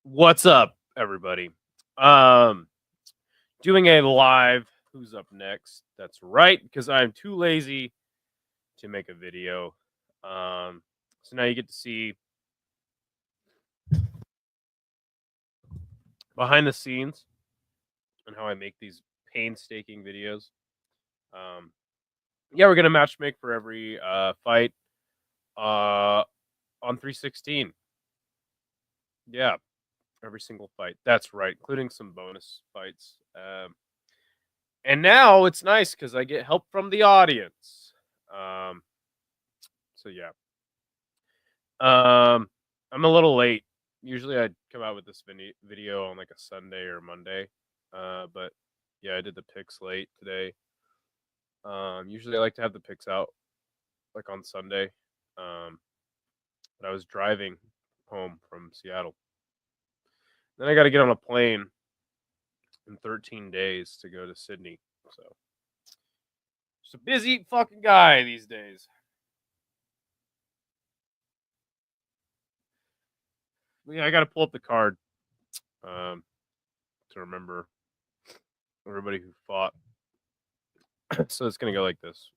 What's up, everybody? Um, doing a live Who's Up Next. That's right, because I'm too lazy to make a video. So now you get to see behind the scenes and how I make these painstaking videos. Um, yeah, we're gonna match make for every fight on 316. Yeah, every single fight. That's right, including some bonus fights. And now it's nice because I get help from the audience. Um, so yeah. Um, I'm a little late. Usually I'd come out with this video on like a Sunday or Monday. But yeah, I did the picks late today. Usually I like to have the picks out like on Sunday. Um, but I was driving home from Seattle. Then I got to get on a plane in 13 days to go to Sydney. So just a busy fucking guy these days. But yeah, I got to pull up the card um, to remember everybody who fought. So it's gonna go like this.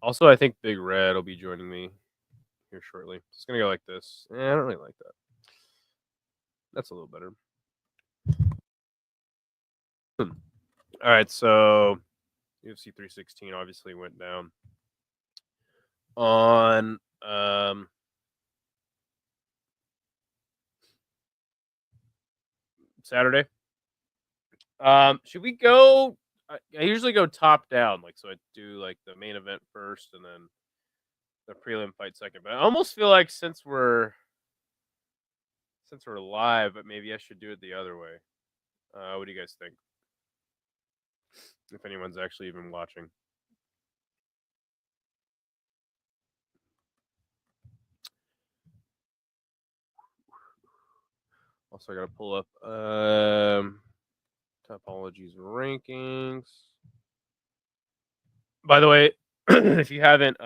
Also, I think Big Red will be joining me here shortly. It's gonna go like this. I don't really like that. That's a little better. All right, so UFC 316 obviously went down on Saturday. Should we go? I usually go top down, like so. I do like the main event first, and then the prelim fight second. But I almost feel like since we're live, but maybe I should do it the other way. What do you guys think? If anyone's actually even watching. Also, I gotta pull up topologies rankings. By the way, if you haven't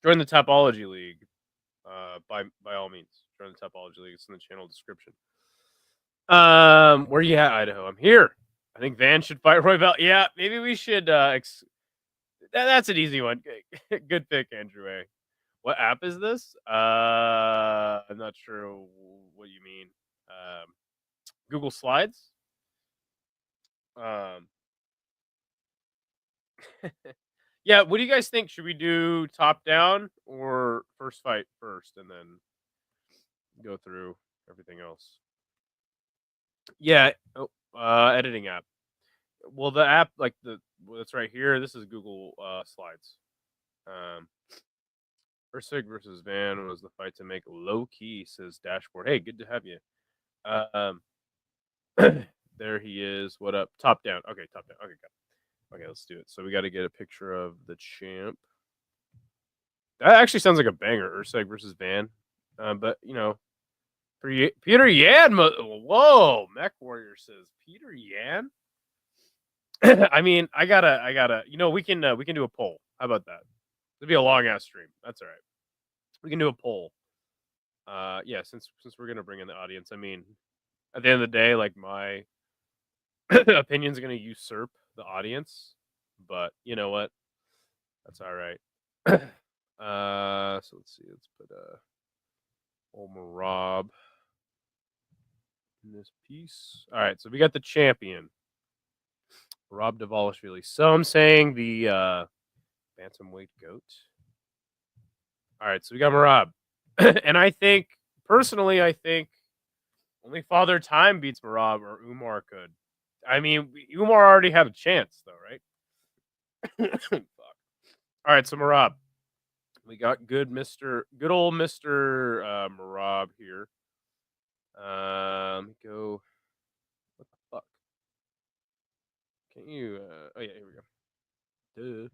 joined the Topology League, by all means, join the Topology League. It's in the channel description. Where you at, Idaho? I'm here. I think Van should fight Royval. Yeah, maybe we should. That's an easy one. Good pick, Andrew A. What app is this? I'm not sure what you mean. Google Slides. Um, yeah. What do you guys think? Should we do top down or first fight first, and then go through everything else? Yeah. Oh, editing app. Well, the app that's right here. This is Google Slides. Um, Ursig versus Van was the fight to make low key, says Dashboard. Hey, good to have you. Um, there he is. What up? Top down. Okay, top down. Okay, got it. Okay, let's do it. So we got to get a picture of the champ. That actually sounds like a banger. Ursig versus Van. But you know, Peter Yan. Whoa, Mech Warrior says Peter Yan. I mean, I gotta. You know, we can do a poll. How about that? It'll be a long ass stream. That's all right. We can do a poll. Yeah, since we're gonna bring in the audience. I mean, at the end of the day, like my opinion's gonna usurp the audience, but you know what? That's all right. So let's see. Let's put Omar Rob in this piece. All right, so we got the champion, Rob Davalishvili. So I'm saying the bantamweight goat. All right, so we got Marab, and I think personally, I think only Father Time beats Marab, or Umar could. I mean, Umar already had a chance, though, right? Fuck. All right, so Marab, we got good old Mister Marab here. Let me go. What the fuck? Can you? Oh yeah, here we go. Duh.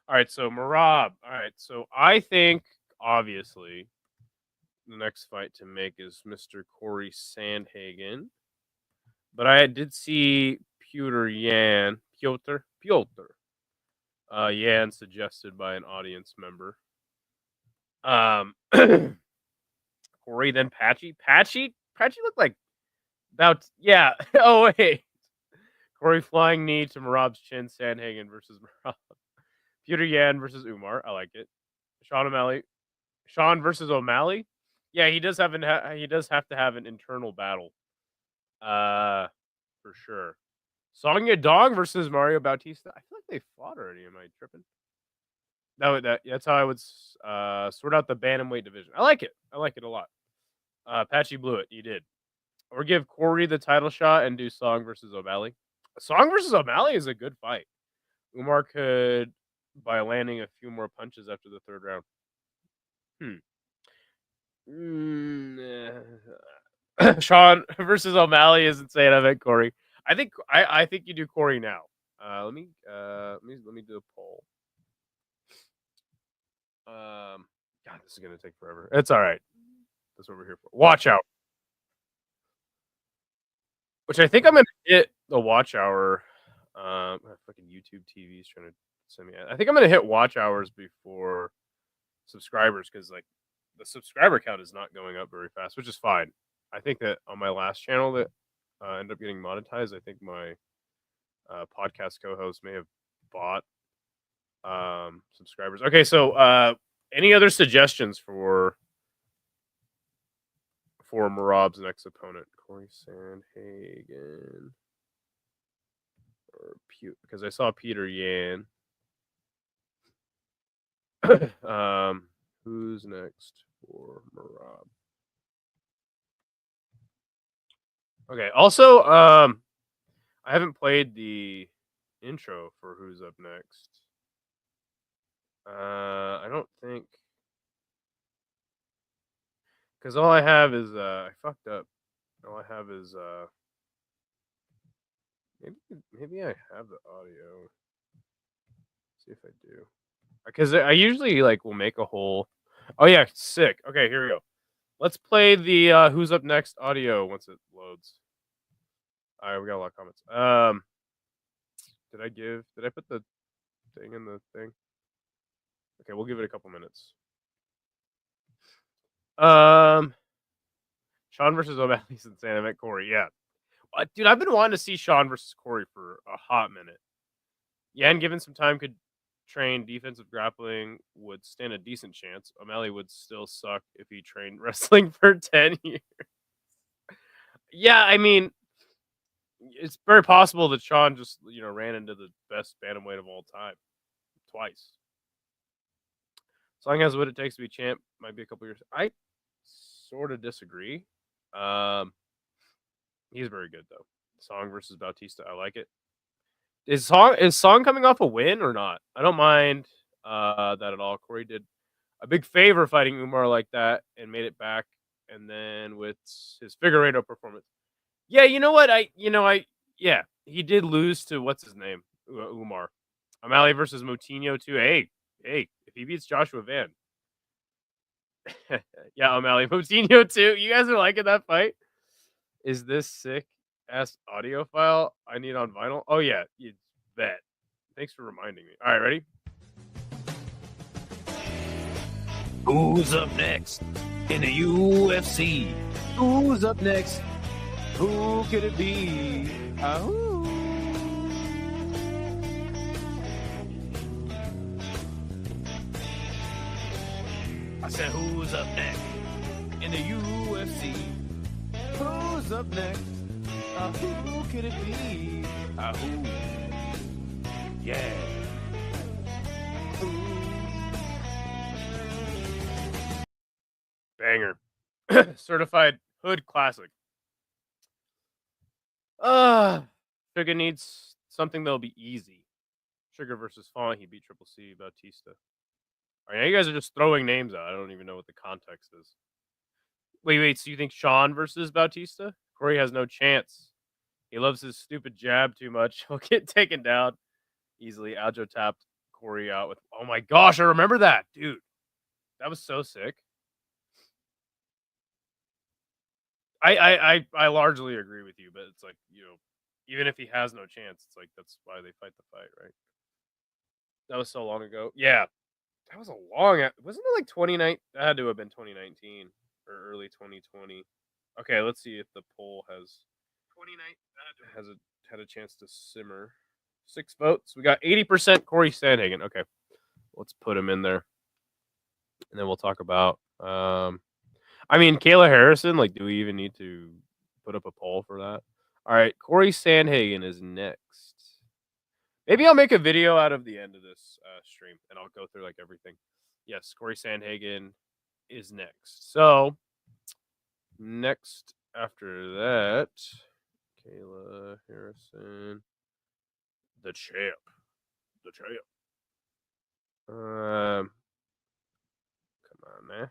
All right, so Marab. All right, so I think obviously the next fight to make is Mr. Corey Sandhagen, but I did see Piotr Yan Yan suggested by an audience member. Corey, then Patchy. Patchy looked like about yeah. Oh wait, Corey flying knee to Marab's chin. Sandhagen versus Marab. Peter Yan versus Umar. I like it. Sean O'Malley. Sean versus O'Malley. Yeah, he does have he does have to have an internal battle. For sure. Song Yadong versus Mario Bautista. I feel like they fought already. Am I tripping? No, that's how I would sort out the bantamweight division. I like it. I like it a lot. Patchy blew it. You did. Or give Corey the title shot and do Song versus O'Malley. Song versus O'Malley is a good fight. Umar could by landing a few more punches after the third round. Sean versus O'Malley is insane. I bet Corey. I think you do Corey now. Let me do a poll. God, this is gonna take forever. It's all right. That's what we're here for. Watch out. Which I think I'm gonna hit the watch hour. Fucking YouTube TV is trying to send me. I think I'm gonna hit watch hours before subscribers because like the subscriber count is not going up very fast, which is fine. I think that on my last channel that ended up getting monetized, I think my podcast co-host may have bought subscribers. Okay, so any other suggestions for Marab's next opponent? Corey Sandhagen or because I saw Peter Yan. Who's next for Marab? Okay. Also, I haven't played the intro for who's up next. I don't think because all I have is I fucked up. All I have is maybe I have the audio. See if I do. Because I usually like will make a whole. Oh yeah, sick. Okay, here we go. Let's play the who's up next audio once it loads. All right, we got a lot of comments. Did I put the thing in the thing? Okay, we'll give it a couple minutes. Sean versus O'Malley's insane. I met Corey. Yeah, dude, I've been wanting to see Sean versus Corey for a hot minute. Yan, given some time, could train defensive grappling, would stand a decent chance. O'Malley would still suck if he trained wrestling for 10 years. Yeah, I mean, it's very possible that Sean just, ran into the best bantamweight of all time twice. Song has what it takes to be champ. Might be a couple years. I sort of disagree. He's very good though. Song versus Bautista. I like it. Is Song coming off a win or not? I don't mind that at all. Corey did a big favor fighting Umar like that and made it back, and then with his Figueiredo performance. Yeah, you know what? Yeah, he did lose to what's his name, Umar. O'Malley versus Moutinho too. Hey, if he beats Joshua Van. Yeah, O'Malley, Moutinho too. You guys are liking that fight? Is this sick ass audio file I need on vinyl? Oh yeah, you bet. Thanks for reminding me. All right, ready? Who's up next in the UFC? Who's up next? Who could it be? I said, who's up next in the UFC? Who's up next? Who could it be? Who? Yeah. Banger. Certified hood classic. Sugar needs something that'll be easy. Sugar versus Font. He beat Triple C Bautista. All right, now you guys are just throwing names out. I don't even know what the context is. Wait. So you think Sean versus Bautista? Corey has no chance. He loves his stupid jab too much. He'll get taken down easily. Aljo tapped Corey out with. Oh my gosh, I remember that, dude. That was so sick. I largely agree with you, but it's like, even if he has no chance, it's like that's why they fight the fight, right? That was so long ago. Yeah. That was a long. Wasn't it like 29? That had to have been 2019 or early 2020. Okay, let's see if the poll has 29 had a chance to simmer. 6 votes. We got 80% Corey Sandhagen. Okay, let's put him in there, and then we'll talk about. I mean, Kayla Harrison. Like, do we even need to put up a poll for that? All right, Corey Sandhagen is next. Maybe I'll make a video out of the end of this stream, and I'll go through like everything. Yes, Corey Sandhagen is next. So next after that, Kayla Harrison, the champ. Come on, man.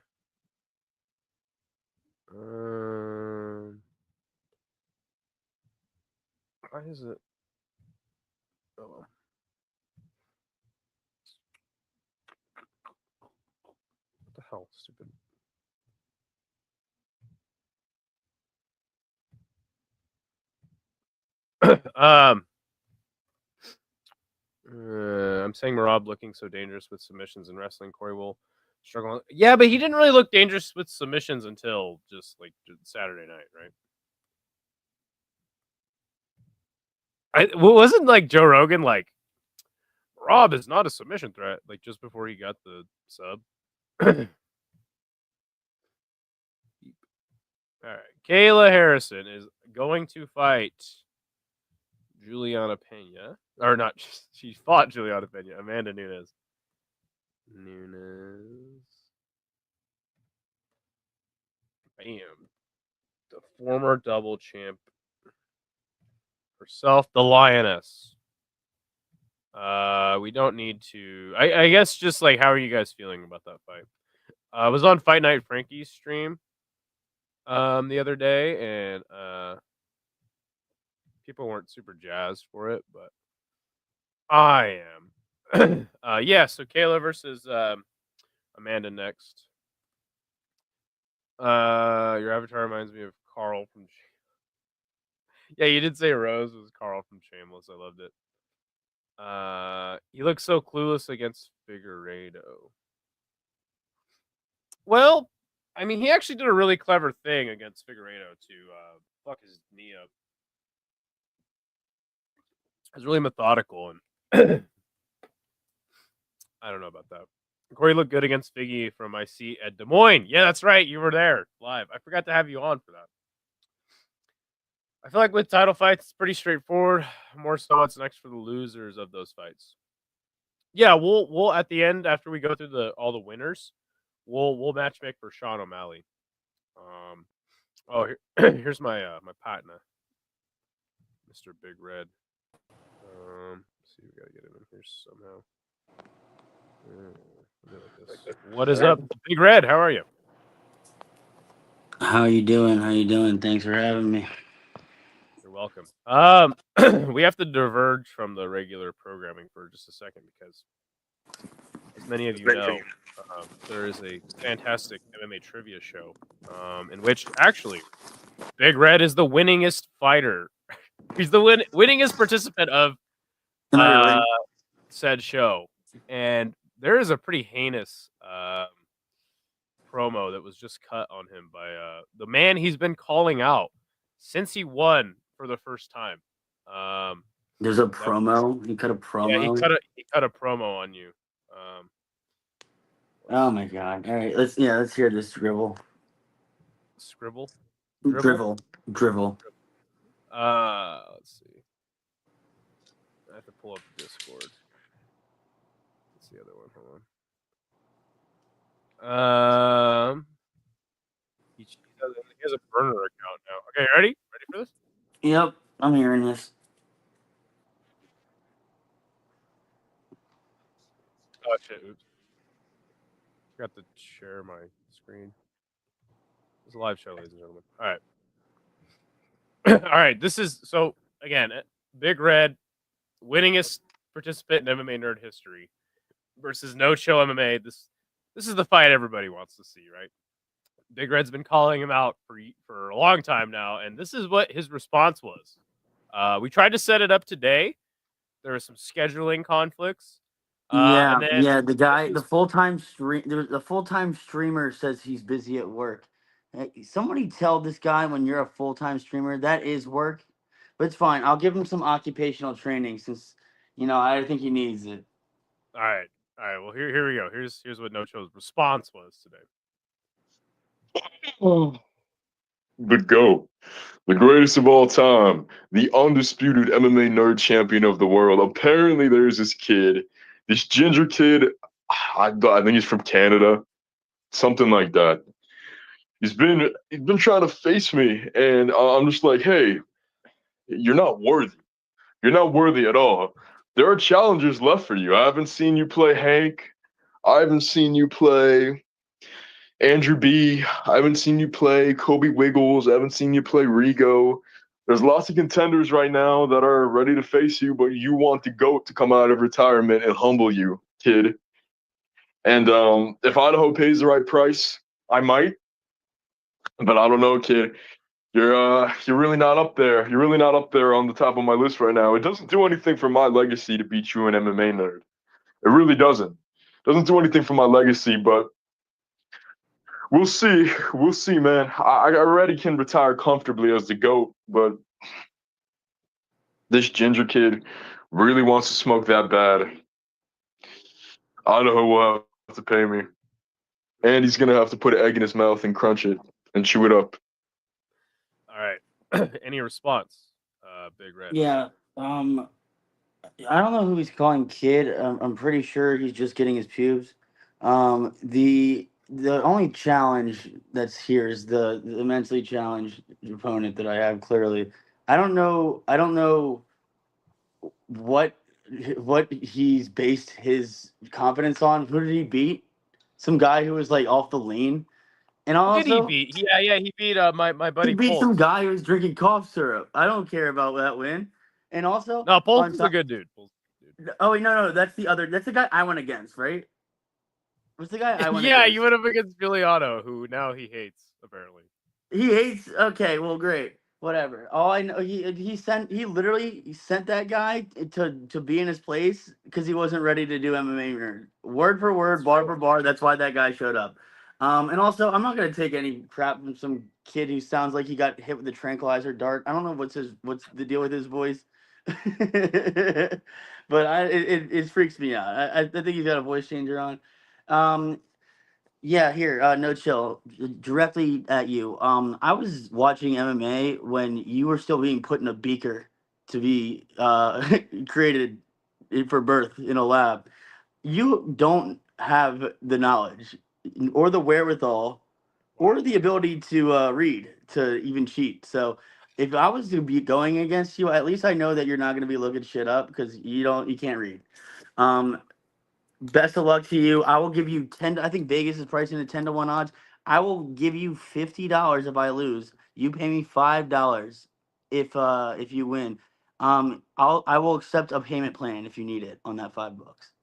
Why is it? Oh well. What the hell, stupid. I'm saying Marab looking so dangerous with submissions in wrestling. Corey will struggle. Yeah, but he didn't really look dangerous with submissions until just like Saturday night, right? Wasn't like Joe Rogan like Rob is not a submission threat like just before he got the sub. All right, Kayla Harrison is going to fight Juliana Pena, or not? She fought Juliana Pena. Amanda Nunes. Bam. The former double champ herself, the Lioness. We don't need to. I guess just like, how are you guys feeling about that fight? I was on Fight Night Frankie's stream the other day, and people weren't super jazzed for it, but I am. Yeah, so Kayla versus Amanda next. Your avatar reminds me of Carl from. Yeah, you did say Rose was Carl from Shameless. I loved it. He looks so clueless against Figueiredo. Well, I mean, he actually did a really clever thing against Figueiredo to fuck his knee up. It was really methodical, and I don't know about that. Corey looked good against Figgy from my seat at Des Moines. Yeah, that's right. You were there live. I forgot to have you on for that. I feel like with title fights, it's pretty straightforward. More so, what's next for the losers of those fights? Yeah, we'll at the end, after we go through all the winners, we'll matchmake for Sean O'Malley. Here's my my partner, Mr. Big Red. See, we gotta get him in here somehow. What is up, Big Red? How are you? How you doing? How you doing? Thanks for having me. You're welcome. We have to diverge from the regular programming for just a second because, as many of you know, there is a fantastic MMA trivia show in which actually Big Red is the winningest fighter. He's the winningest participant of said show, and there is a pretty heinous promo that was just cut on him by the man he's been calling out since he won for the first time. There's a promo. You cut a promo. Yeah, he cut a promo on you. Oh my god! All right, let's hear this drivel. Scribble. Drivel. Let's see. I have to pull up Discord. What's the other one? Hold on. He has a burner account now. Okay, ready for this? Yep, I'm hearing this. Oh shit! Oops. Forgot to share my screen. It's a live show, ladies and gentlemen. All right. All right. This is so again, Big Red, winningest participant in MMA nerd history, versus No Chill MMA. This is the fight everybody wants to see, right? Big Red's been calling him out for a long time now, and this is what his response was. We tried to set it up today. There were some scheduling conflicts. And then The guy, the full-time streamer says he's busy at work. Hey, somebody tell this guy when you're a full-time streamer that is work, but it's fine. I'll give him some occupational training since I think he needs it. all right. Well, here we go. Here's what No Chill's response was today. But go. The greatest of all time, the undisputed MMA nerd champion of the world. Apparently, there's this kid, this ginger kid. I think he's from Canada, something like that. He's been trying to face me, and I'm just like, hey, you're not worthy. You're not worthy at all. There are challengers left for you. I haven't seen you play Hank. I haven't seen you play Andrew B. I haven't seen you play Kobe Wiggles. I haven't seen you play Rigo. There's lots of contenders right now that are ready to face you, but you want the GOAT to come out of retirement and humble you, kid. And if Idaho pays the right price, I might. But I don't know, kid. You're really not up there. You're really not up there on the top of my list right now. It doesn't do anything for my legacy to beat you an MMA nerd. It really doesn't. It doesn't do anything for my legacy, but we'll see. We'll see, man. I already can retire comfortably as the GOAT, but this ginger kid really wants to smoke that bad. Idaho will have to pay me. And he's going to have to put an egg in his mouth and crunch it and chew it up. All right. Any response, Big Red? Yeah. I don't know who he's calling kid. I'm pretty sure he's just getting his pubes. The only challenge that's here is the immensely challenged opponent that I have. Clearly, I don't know. What he's based his confidence on. Who did he beat? Some guy who was like off the lean. And Who did he also, beat? Yeah, he beat my he buddy beat some Pulse. guy who was drinking cough syrup. I don't care about that win. And also, No, Pulse on is top, a good dude. oh wait, no, that's the other. That's the guy I went against, right? What's the guy I went Yeah, against? you went up against Giuliano, who now he hates, apparently. He hates. Okay, well, great. Whatever. All I know, he literally sent that guy to be in his place because he wasn't ready to do MMA nerd. Word for word, bar for bar. That's why that guy showed up. And also, I'm not gonna take any crap from some kid who sounds like he got hit with a tranquilizer dart. I don't know what's the deal with his voice, but it freaks me out. I think he's got a voice changer on. Yeah, here, no chill. Directly at you. I was watching MMA when you were still being put in a beaker to be created for birth in a lab. You don't have the knowledge or the wherewithal or the ability to read to even cheat. So if I was to be going against you, at least I know that you're not going to be looking shit up because you can't read. Um, Best of luck to you. I will give you 10. I think Vegas is pricing at 10-1 odds. I will give you $50 if I lose. You pay me $5 if you win. I will accept a payment plan if you need it on that $5.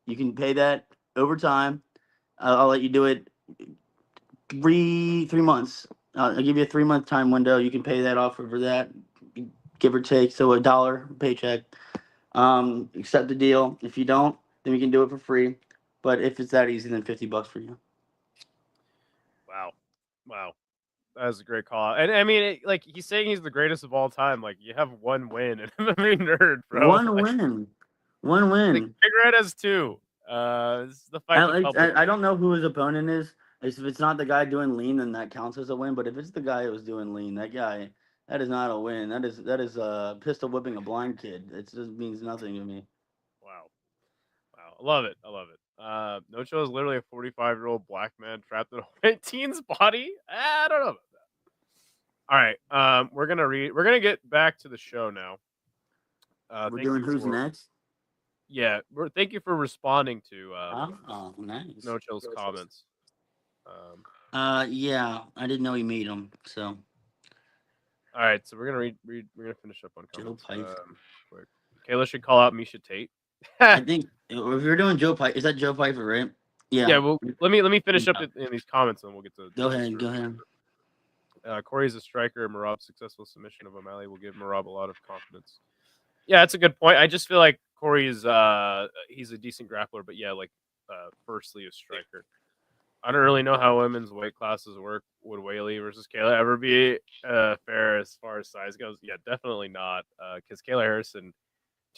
You can pay that over time. I'll let you do it 3 months. I'll give you a 3-month time window. You can pay that off for that, give or take. So $1 paycheck. Accept the deal. If you don't, then we can do it for free. But if it's that easy, then $50 for you. Wow. That was a great call. And I mean, like he's saying he's the greatest of all time. Like you have one win in MMA nerd, bro. One Like, win, one like win. Big Red has two. This is the fight the public. I don't know who his opponent is. If it's not the guy doing lean, then that counts as a win. But if it's the guy who was doing lean, that is not a win. That is pistol whipping a blind kid. It just means nothing to me. Wow. I love it. No Chill is literally a 45-year-old black man trapped in a white teen's body. I don't know about that. All right. We're gonna get back to the show now. We're Thank doing you who's for next. yeah. Thank you for responding to Oh, nice. No Chill's comments. Yeah, I didn't know he made them. So All right, so we're gonna finish up on Joe comments. Pipe. Quick. Kayla should call out Misha Tate. I think if you're doing Joe Pipe, is that Joe Piper, right? Yeah. Yeah. Well, let me finish up in these comments, and then we'll get to. Go ahead. Corey's a striker. Marab's successful submission of O'Malley will give Marab a lot of confidence. Yeah, that's a good point. I just feel like Corey's he's a decent grappler, but yeah, like firstly a striker. I don't really know how women's weight classes work. Would Whaley versus Kayla ever be fair as far as size goes? Yeah, definitely not. Because Kayla Harrison,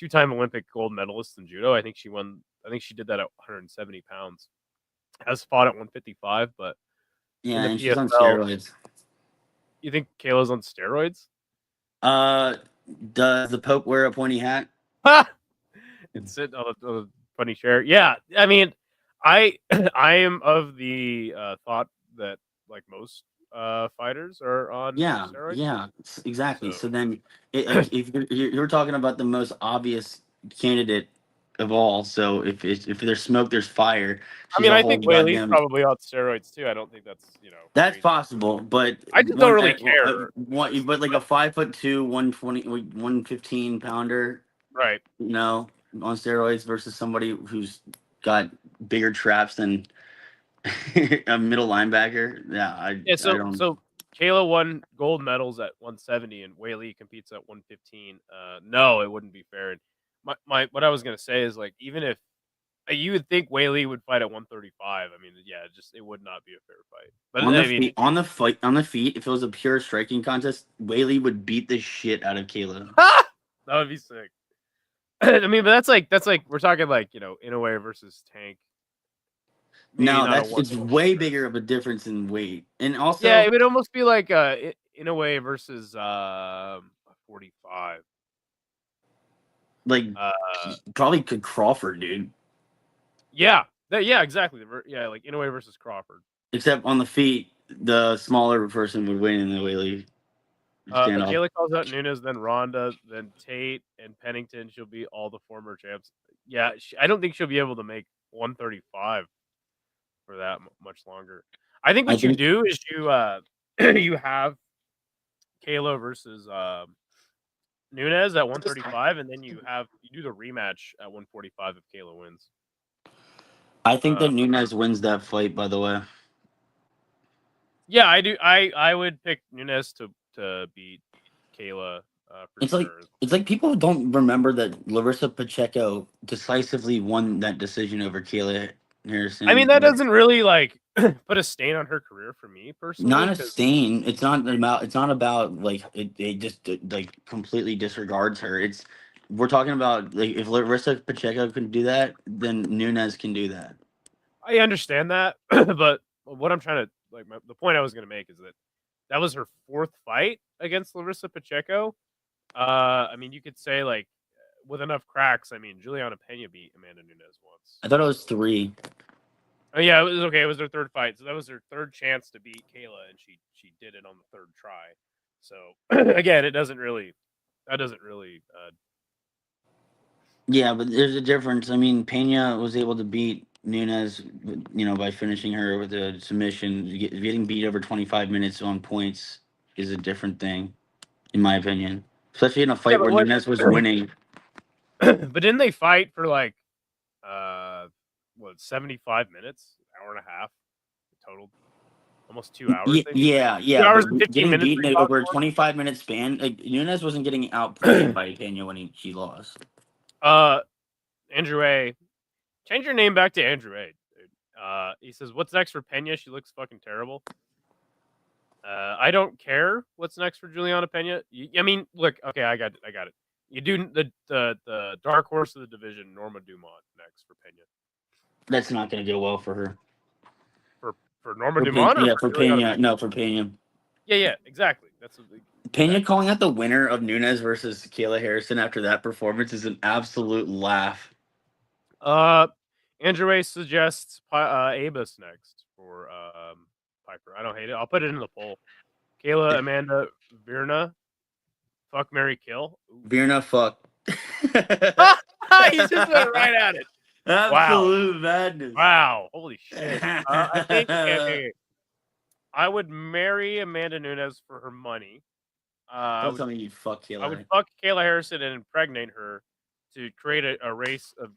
2-time Olympic gold medalist in judo. I think she won. I think she did that at 170 pounds. Has fought at 155, but in Yeah, the and she's on PFL, steroids. you think Kayla's on steroids? Does the Pope wear a pointy hat? It's sitting on a funny chair. Yeah, I mean, I I am of the thought that like most fighters are on Yeah, steroids. yeah, exactly. So So then, like, if you're talking about the most obvious candidate of all, so if there's smoke, there's fire. I She's mean, a I whole think Whaley's goddamn. probably on steroids too. I don't think that's That's crazy. possible, but I just don't really care. but like a 5'2", 120, 115 pounder, Right. on steroids versus somebody who's got bigger traps than a middle linebacker. Yeah, Yeah. I don't. So Kayla won gold medals at 170, and Whaley competes at 115. No, it wouldn't be fair. And my what I was gonna say is like even if you would think Whaley would fight at 135. I mean, yeah, just it would not be a fair fight. But On the I mean, feet, on the feet, if it was a pure striking contest, Whaley would beat the shit out of Kayla. that would be sick. I mean, but that's like we're talking like Inoue versus Tank. Maybe No, not a it's one-to-one way comparison. bigger of a difference in weight, and Yeah, also it would almost be like Inoue versus 45. like Uh, probably could Crawford, dude. yeah, yeah, exactly. Yeah, like Inoue versus Crawford. Except on the feet, the smaller person would win in the Whaley standoff. Kayla calls out Nunes, then Ronda, then Tate and Pennington. She'll be all the former champs. Yeah, I don't think she'll be able to make 135 for that much longer. I think what you do is you you have Kayla versus Nunes at 135, and then you do the rematch at 145 if Kayla wins. I think that Nunes wins that fight. By the way, yeah, I do. I would pick Nunes to beat Kayla. For sure. It's like people don't remember that Larissa Pacheco decisively won that decision over Kayla Harrison. I mean, that doesn't really like put a stain on her career for me personally. Not a stain. It's not about like it just like completely disregards her. We're talking about like if Larissa Pacheco can do that, then Nunes can do that. I understand that, but what I'm trying to the point I was going to make is that was her 4th fight against Larissa Pacheco. I mean, you could say like with enough cracks. I mean, Juliana Pena beat Amanda Nunes once. I thought it was 3. Oh yeah, it was okay. It was her 3rd fight, so that was her 3rd chance to beat Kayla, and she did it on the 3rd try. So again, that doesn't really. Yeah, but there's a difference. I mean, Pena was able to beat Nunes, by finishing her with a submission. Getting beat over 25 minutes on points is a different thing, in my opinion. Especially in a fight where Nunes was winning. But didn't they fight for like 75 minutes, hour and a half total? Almost 2 hours. Yeah. 2 hours and 15 getting minutes. Beaten over a 25-minute span. Like Nunes wasn't getting outplayed by Pena when she lost. Andrew A. Change your name back to Andrew A. Dude. He says, "What's next for Pena? She looks fucking terrible." I don't care what's next for Juliana Pena. I mean, look, okay, I got it. You do the dark horse of the division, Norma Dumont, next for Pena. That's not going to go well for her. For Norma Dumont? For Pena. No, for Pena. Yeah, exactly. That's what Pena calling out the winner of Nunes versus Kayla Harrison after that performance is an absolute laugh. Andrew A suggests Abus next for Piper. I don't hate it. I'll put it in the poll. Kayla, Amanda, Virna, fuck, marry, kill. Virna, fuck. He just went right at it. Absolute madness. Wow. Holy shit. I think I would marry Amanda Nunes for her money. Don't tell me you'd fuck Kayla. I would fuck Kayla Harrison and impregnate her to create a race of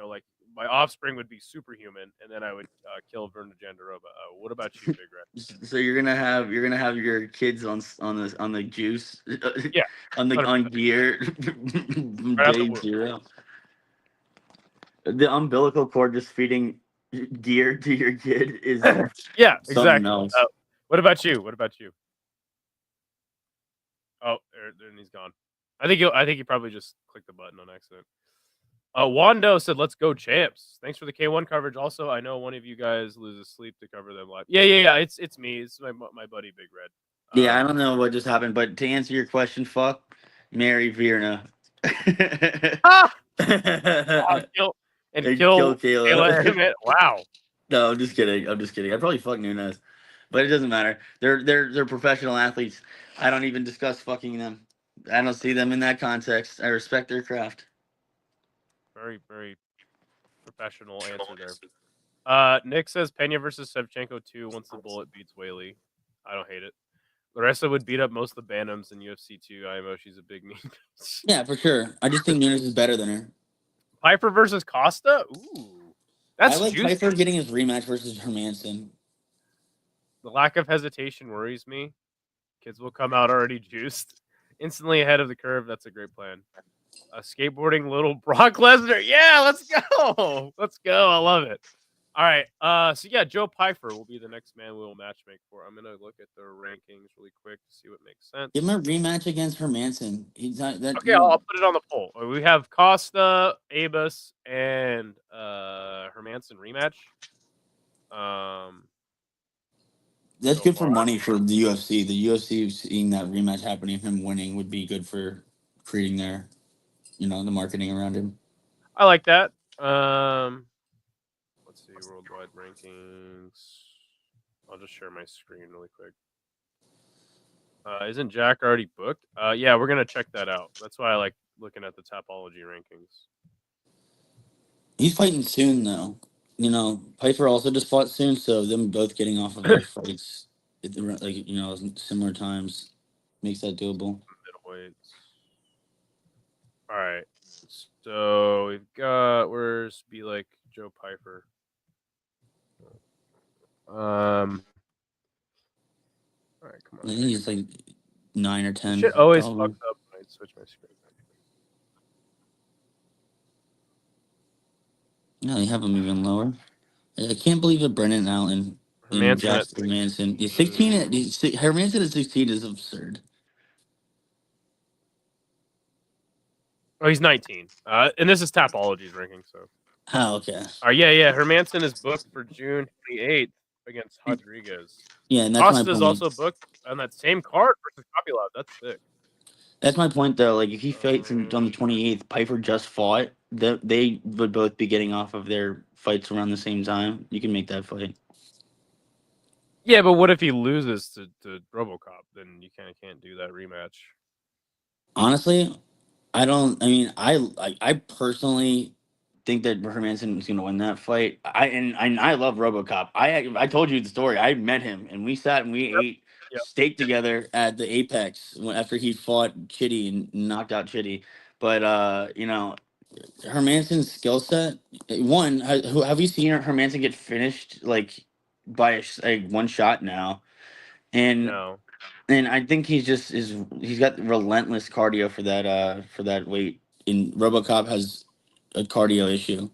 like my offspring would be superhuman, and then I would kill Verna Jandarova. What about you, Big Red? So you're gonna have your kids on the juice, yeah, on gear, right day 0. The umbilical cord just feeding gear to your kid is Yeah, something exactly. else. What about you? Oh, there he's gone. I think he probably just clicked the button on accident. Wando said, "Let's go, champs!" Thanks for the K1 coverage. Also, I know one of you guys loses sleep to cover them live. Yeah. It's me. It's my buddy Big Red. Yeah, I don't know what just happened, but to answer your question, fuck Mary Virna. Ah! And Kill kill Kayla. Kayla. Wow. No, I'm just kidding. I'd probably fuck Nunes, but it doesn't matter. They're professional athletes. I don't even discuss fucking them. I don't see them in that context. I respect their craft. Very, very professional answer there. Nick says Pena versus Shevchenko 2 once the bullet beats Whaley. I don't hate it. Larissa would beat up most of the Bantams in UFC 2. IMO, she's a big mean bitch. Yeah, for sure. I just think Nunes is better than her. Piper versus Costa? Ooh. That's I like juicy. Piper getting his rematch versus Hermanson. The lack of hesitation worries me. Kids will come out already juiced. Instantly ahead of the curve. That's a great plan. Skateboarding little Brock Lesnar. Yeah, let's go. Let's go. I love it. All right. So yeah, Joe Pyfer will be the next man we will matchmake for. I'm gonna look at their rankings really quick to see what makes sense. Give him a rematch against Hermanson. He's not that. Okay, I'll put it on the poll. We have Costa, Abus, and Hermanson rematch. That's So good for far. money for the UFC. The UFC seeing that rematch happening, him winning, would be good for creating their, the marketing around him. I like that. Let's see, worldwide rankings. I'll just share my screen really quick. Isn't Jack already booked? Yeah, we're gonna check that out. That's why I like looking at the Tapology rankings. He's fighting soon, though. Piper also just fought soon, so them both getting off of their fights, similar times, makes that doable. Middleweights. All right. So we've got where's be like Joe Piper. All right, come I on. think he's like 9 or 10. Shit always probably. fucks up when I switch my screen. Yeah, they have him even lower. I can't believe that Brennan Allen and Hermanson Jack at Hermanson. 16 Hermanson at 16 is absurd. Oh, he's 19. And this is Tapology's ranking. So. Oh, okay. Yeah. Hermanson is booked for June 28th against Rodriguez. Yeah, and that's Costa my is point. also booked on that same card versus Kopylov. That's sick. That's my point, though. Like, if he fights on the 28th, Piper just fought. They would both be getting off of their fights around the same time. You can make that fight. Yeah, but what if he loses to RoboCop? Then you kind of can't do that rematch. Honestly, I don't. I mean, I personally think that Hermanson is going to win that fight. I love RoboCop. I told you the story. I met him and we sat and we ate Yep. steak together at the Apex after he fought Chitty and knocked out Chitty. But Hermanson's skill set. One, have you seen Hermanson get finished like by one shot now? And No. and I think he's got relentless cardio for that weight. And RoboCop has a cardio issue.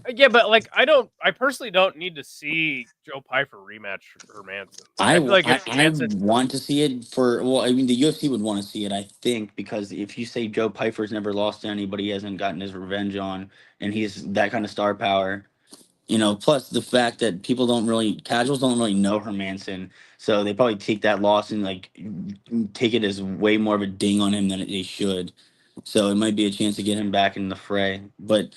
Yeah, but like I personally don't need to see Joe Piper rematch Hermanson. Like I I feel like if I Hermanson, want to see it for, well, I mean, the UFC would want to see it, I think, because if you say Joe Piper's never lost to anybody, he hasn't gotten his revenge on, and he's that kind of star power. Plus the fact that casuals don't really know Hermanson, so they probably take that loss and like take it as way more of a ding on him than they should. So it might be a chance to get him back in the fray. But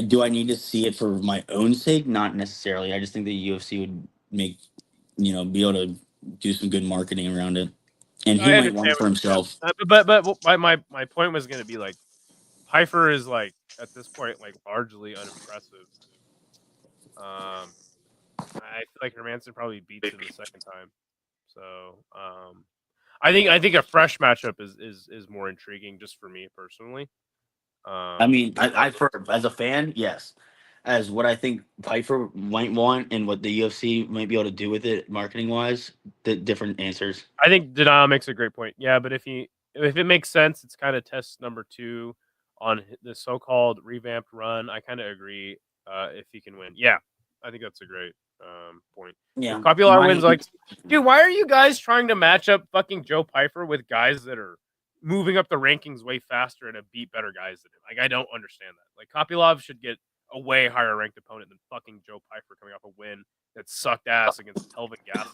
do I need to see it for my own sake? Not necessarily. I just think the UFC would be able to do some good marketing around it, and he I might want understand it for what you're himself. saying. But my point was going to be like Piper is like at this point like largely unimpressive. I feel like Hermanson probably beats him the second time. So I think a fresh matchup is more intriguing just for me personally. I mean, as a fan, yes. As what I think Piper might want and what the UFC might be able to do with it marketing wise, the different answers. I think Denial makes a great point. Yeah, but if it makes sense, it's kind of test number 2. on the so-called revamped run. I kind of agree. If he can win, yeah, I think that's a great point. Yeah, If Kopilar wins, like, dude, why are you guys trying to match up fucking Joe Pyfer with guys that are moving up the rankings way faster and have beat better guys than him? Like, I don't understand that. Like, Kopylov should get a way higher ranked opponent than fucking Joe Pyfer coming off a win that sucked ass against Kelvin Gastelum.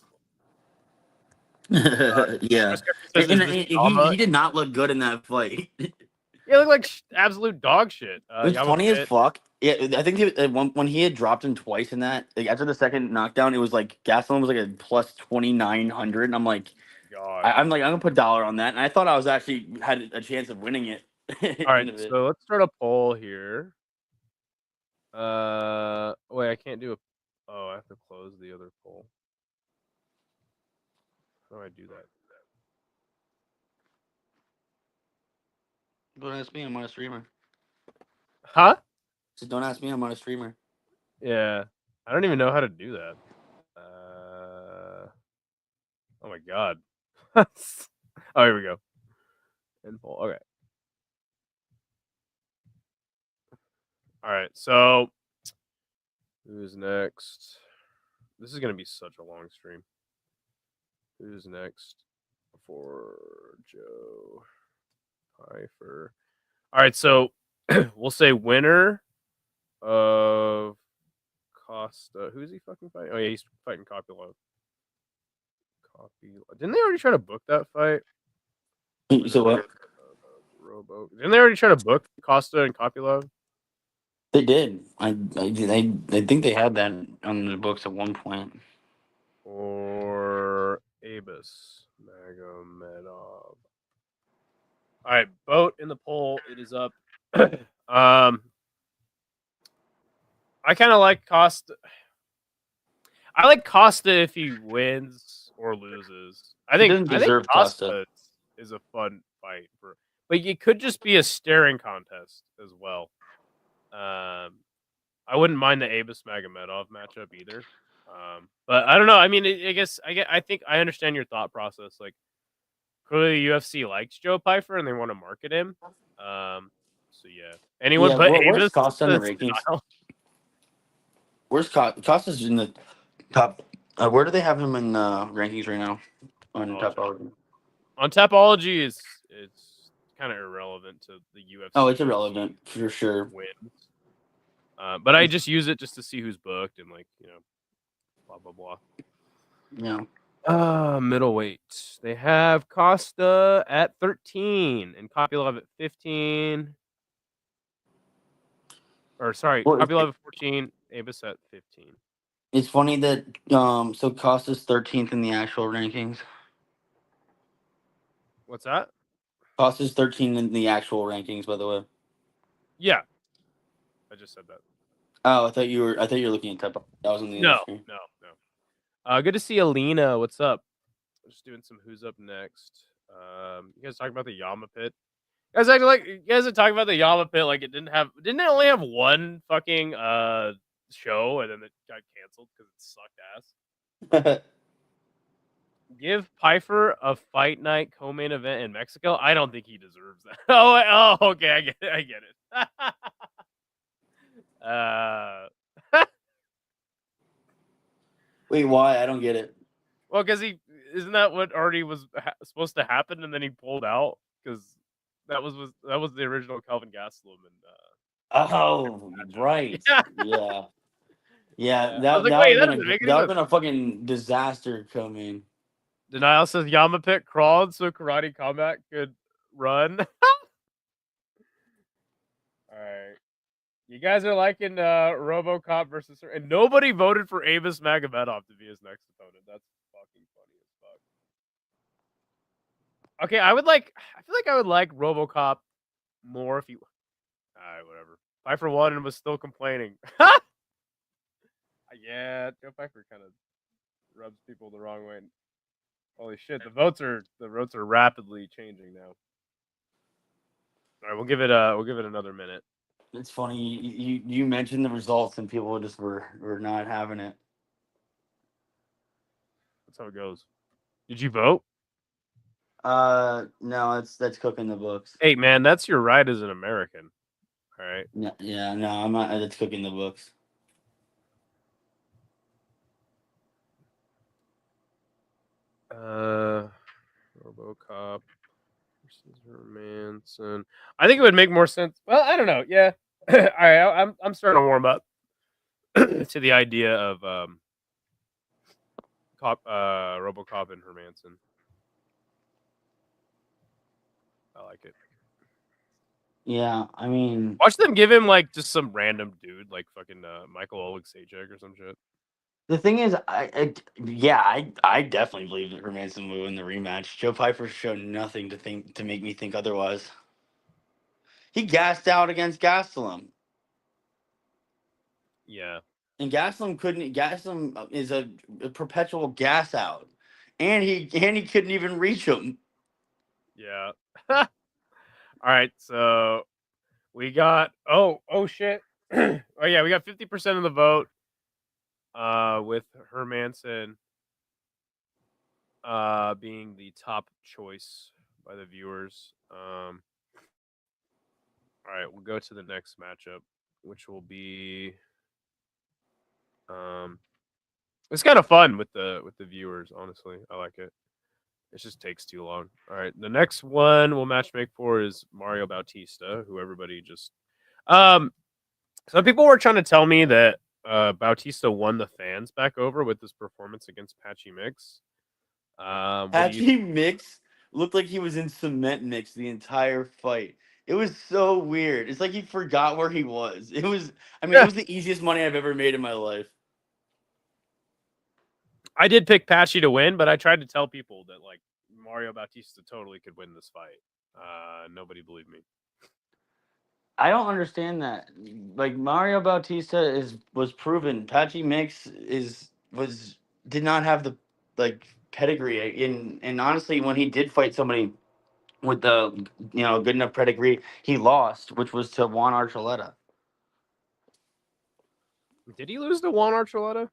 Yeah, Says, and he did not look good in that fight. Yeah, look like absolute dog shit. It's Yama funny as Pitt. fuck. Yeah, I think when he had dropped him twice in that, like after the second knockdown, it was like Gastelum was like a plus 2,900, and I'm like, God. I'm gonna put $1 on that, and I thought I was actually had a chance of winning it. All right, so let's start a poll here. Wait, I can't do a. Oh, I have to close the other poll. How do I do that? Don't ask me. I'm not a streamer. Huh? Just don't ask me. I'm not a streamer. Yeah, I don't even know how to do that. Oh my god. Oh, here we go. End poll. Okay. All right. So, who's next? This is gonna be such a long stream. Who's next for Joe Pyfer? All right, so we'll say winner of Costa. Who's he fucking fighting? Oh yeah, he's fighting Kopylov. Didn't they already try to book that fight? So what? Robo. Didn't they already try to book Costa and Kopylov? They did. I think they had that on the books at one point. Or Abus Magomedov. All right, vote in the poll. It is up. I kind of like Costa. I like Costa if he wins or loses. I think Costa is a fun fight for, but it could just be a staring contest as well. I wouldn't mind the Abus Magomedov matchup either. But I don't know. I mean, I think I understand your thought process. Like, clearly UFC likes Joe Pyfer and they want to market him. So yeah, anyone but where's Abus. Costa in the rankings? Where's Costa's in the top? Where do they have him in rankings right now? On Topology. On Topology, it's kind of irrelevant to the UFC. Oh, it's irrelevant for sure. Wins. But I just use it just to see who's booked and blah blah blah. Yeah. Middleweight. They have Costa at 13 and Kopylov at 15. Or sorry, Kopylov at 14, Abus at 15. It's funny that so Costa's 13th in the actual rankings. What's that? Costa's 13 in the actual rankings, by the way. Yeah. I just said that. Oh, I thought you were looking at Type. That was on the No. Good to see Alina. What's up? Just doing some who's up next. You guys talking about the Yama Pit? You guys are talking about the Yama Pit like didn't it only have one fucking show and then it got canceled because it sucked ass. Give Pyfer a fight night co-main event in Mexico. I don't think he deserves that. Okay, I get it. Wait, why? I don't get it. Well, because isn't that what already was supposed to happen, and then he pulled out because that was the original Kelvin Gastelum and. Right. Yeah. That would have been a fucking disaster coming. Denial says Yama Pit crawled so Karate Combat could run. All right. You guys are liking RoboCop versus her, and nobody voted for Abus Magomedov to be his next opponent. That's fucking funny as fuck. Okay, I feel like I would like RoboCop more if he. Alright, whatever. Pyfer won and was still complaining. Yeah, Joe Pyfer kind of rubs people the wrong way. Holy shit, the votes are rapidly changing now. All right, we'll give it another minute. It's funny you mentioned the results and people just were not having it. That's how it goes. Did you vote? No, that's cooking the books. Hey, man, that's your right as an American. All right. Yeah, no, I'm not. That's cooking the books. RoboCop versus Hermanson. I think it would make more sense. Well, I don't know. Yeah. All right. I'm starting to warm up to the idea of RoboCop and Hermanson. I like it. Yeah, I mean, Watch them give him like just some random dude like fucking Michael Oleksiejczuk or some shit. the thing is, I definitely believe that Hermanson will win the rematch. Joe Piper showed nothing to make me think otherwise. He gassed out against Gastelum. Yeah. And Gastelum couldn't. Gastelum is a perpetual gas out, and he couldn't even reach him. Yeah. All right. So we got oh shit. Oh yeah, we got 50% of the vote. With Hermanson being the top choice by the viewers. All right, we'll go to the next matchup, which will be it's kind of fun with the viewers, honestly. I like it. It just takes too long. All right, the next one we'll match make for is Mario Bautista, who everybody just some people were trying to tell me that Bautista won the fans back over with his performance against Patchy Mix. Patchy Mix looked like he was in cement mix the entire fight. It was so weird. It's like he forgot where he was. It was. I mean, it was the easiest money I've ever made in my life. I did pick Patchy to win, but I tried to tell people that like Mario Bautista totally could win this fight. Nobody believed me. I don't understand that. Like Mario Bautista was proven. Patchy Mix did not have the like pedigree. And honestly, when he did fight somebody with the good enough pedigree, he lost, which was to Juan Archuleta. Did he lose to Juan Archuleta?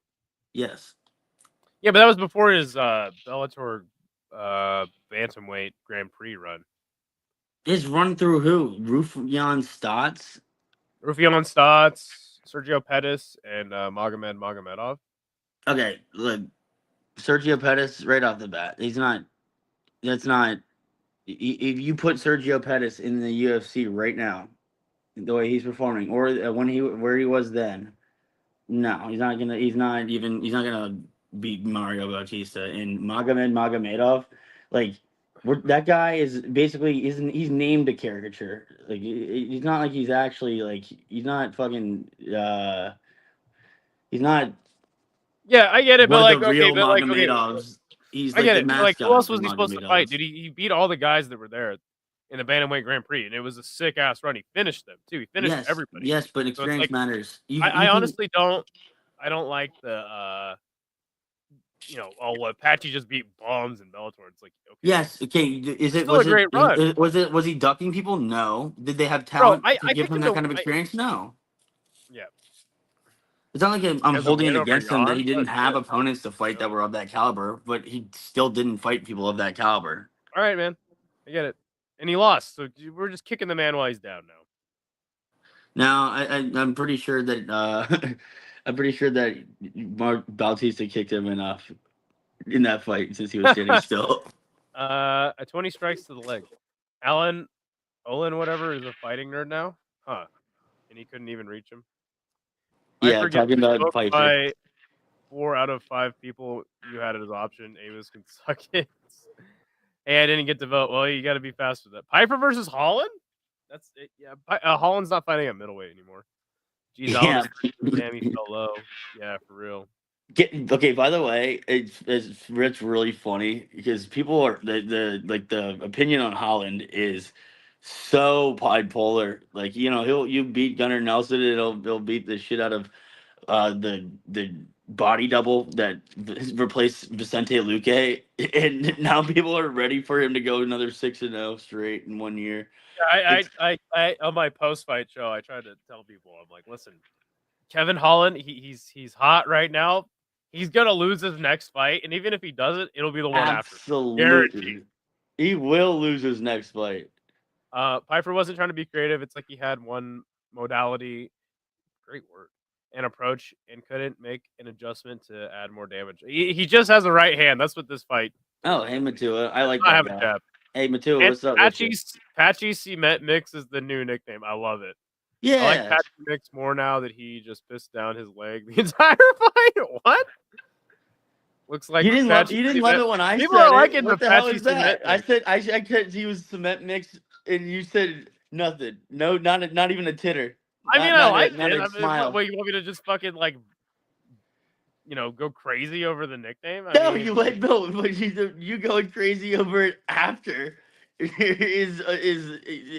Yes. Yeah, but that was before his Bellator bantamweight Grand Prix run. His run through who? Rufian Stotts? Rufian Stotts, Sergio Pettis, and Magomed Magomedov. Okay, look, Sergio Pettis right off the bat. He's not. That's not. If you put Sergio Pettis in the UFC right now, the way he's performing, or where he was then, no, he's not gonna. He's not even. He's not gonna beat Mario Bautista and Magomed Magomedov. Like that guy is basically isn't. He's named a caricature. Like he's not like he's actually like he's not fucking. He's not Yeah, I get it, but one of like the okay, real but like okay, Magomedovs. He's I like get the it. But like, who mascot else for was he supposed to fight? Magomedovs. Did he beat all the guys that were there in the bantamweight Grand Prix, and it was a sick ass run. He finished them too. He finished everybody. Yes, but So it's experience like matters. I honestly don't. I don't like the what Patchy just beat bombs in Bellator. It's like okay, Yes. Okay. Is it still a great run, was he ducking people? No. Did they have bro. talent I to give picked him him that to. kind of experience? No. Yeah, It's not like I'm as a holding win it over against him that Jan. he didn't Oh have shit. opponents to fight that were of that caliber, but he still didn't fight people of that caliber. All right, man. I get it. And he lost, so we're just kicking the man while he's down now. Now I'm pretty sure that I'm pretty sure that Mark Bautista kicked him enough in that fight since he was standing still. A 20 strikes to the leg. Alan Olin, whatever, is a fighting nerd now, huh? And he couldn't even reach him. Yeah, Piper gets talking about smoked Pfeiffer. by 4 out of 5 people you had as option. Amos can suck it. Hey, I didn't get to vote. Well, you got to be fast with that. Piper versus Holland? That's it. Yeah, Holland's not fighting at middleweight anymore. Jeez, Yeah. damn, he fell low. Yeah, for real. Okay, by the way, it's really funny because people are the opinion on Holland is so bipolar. Like you beat Gunnar Nelson, and he'll beat the shit out of the body double that replaced Vicente Luque, and now people are ready for him to go another 6-0 straight in 1 year. Yeah, I on my post fight show, I tried to tell people, I'm like, listen, Kevin Holland, he's hot right now. He's gonna lose his next fight, and even if he doesn't, it'll be the one after. Absolutely. Guaranteed. He will lose his next fight. Piper wasn't trying to be creative. It's like he had one modality, great word, and approach, and couldn't make an adjustment to add more damage. He just has a right hand. That's what this fight. Oh, hey Matua, I like I that have a guy. jab. Hey Matua, And what's up, Richard? Patchy Cement Mix is the new nickname. I love it. I like Yeah, Patchy Mix more now that he just pissed down his leg the entire fight. What? Looks like you didn't Patchy love Cement. it when I People said are it. liking the What the hell Patchy is that? Cement I Mix. said I could he was cement mix, and you said nothing. No, not even a titter. I mean, I like Not it. a I mean, smile. what, you want me to just fucking like, go crazy over the nickname? I No, mean, you went no, but you going crazy over it after is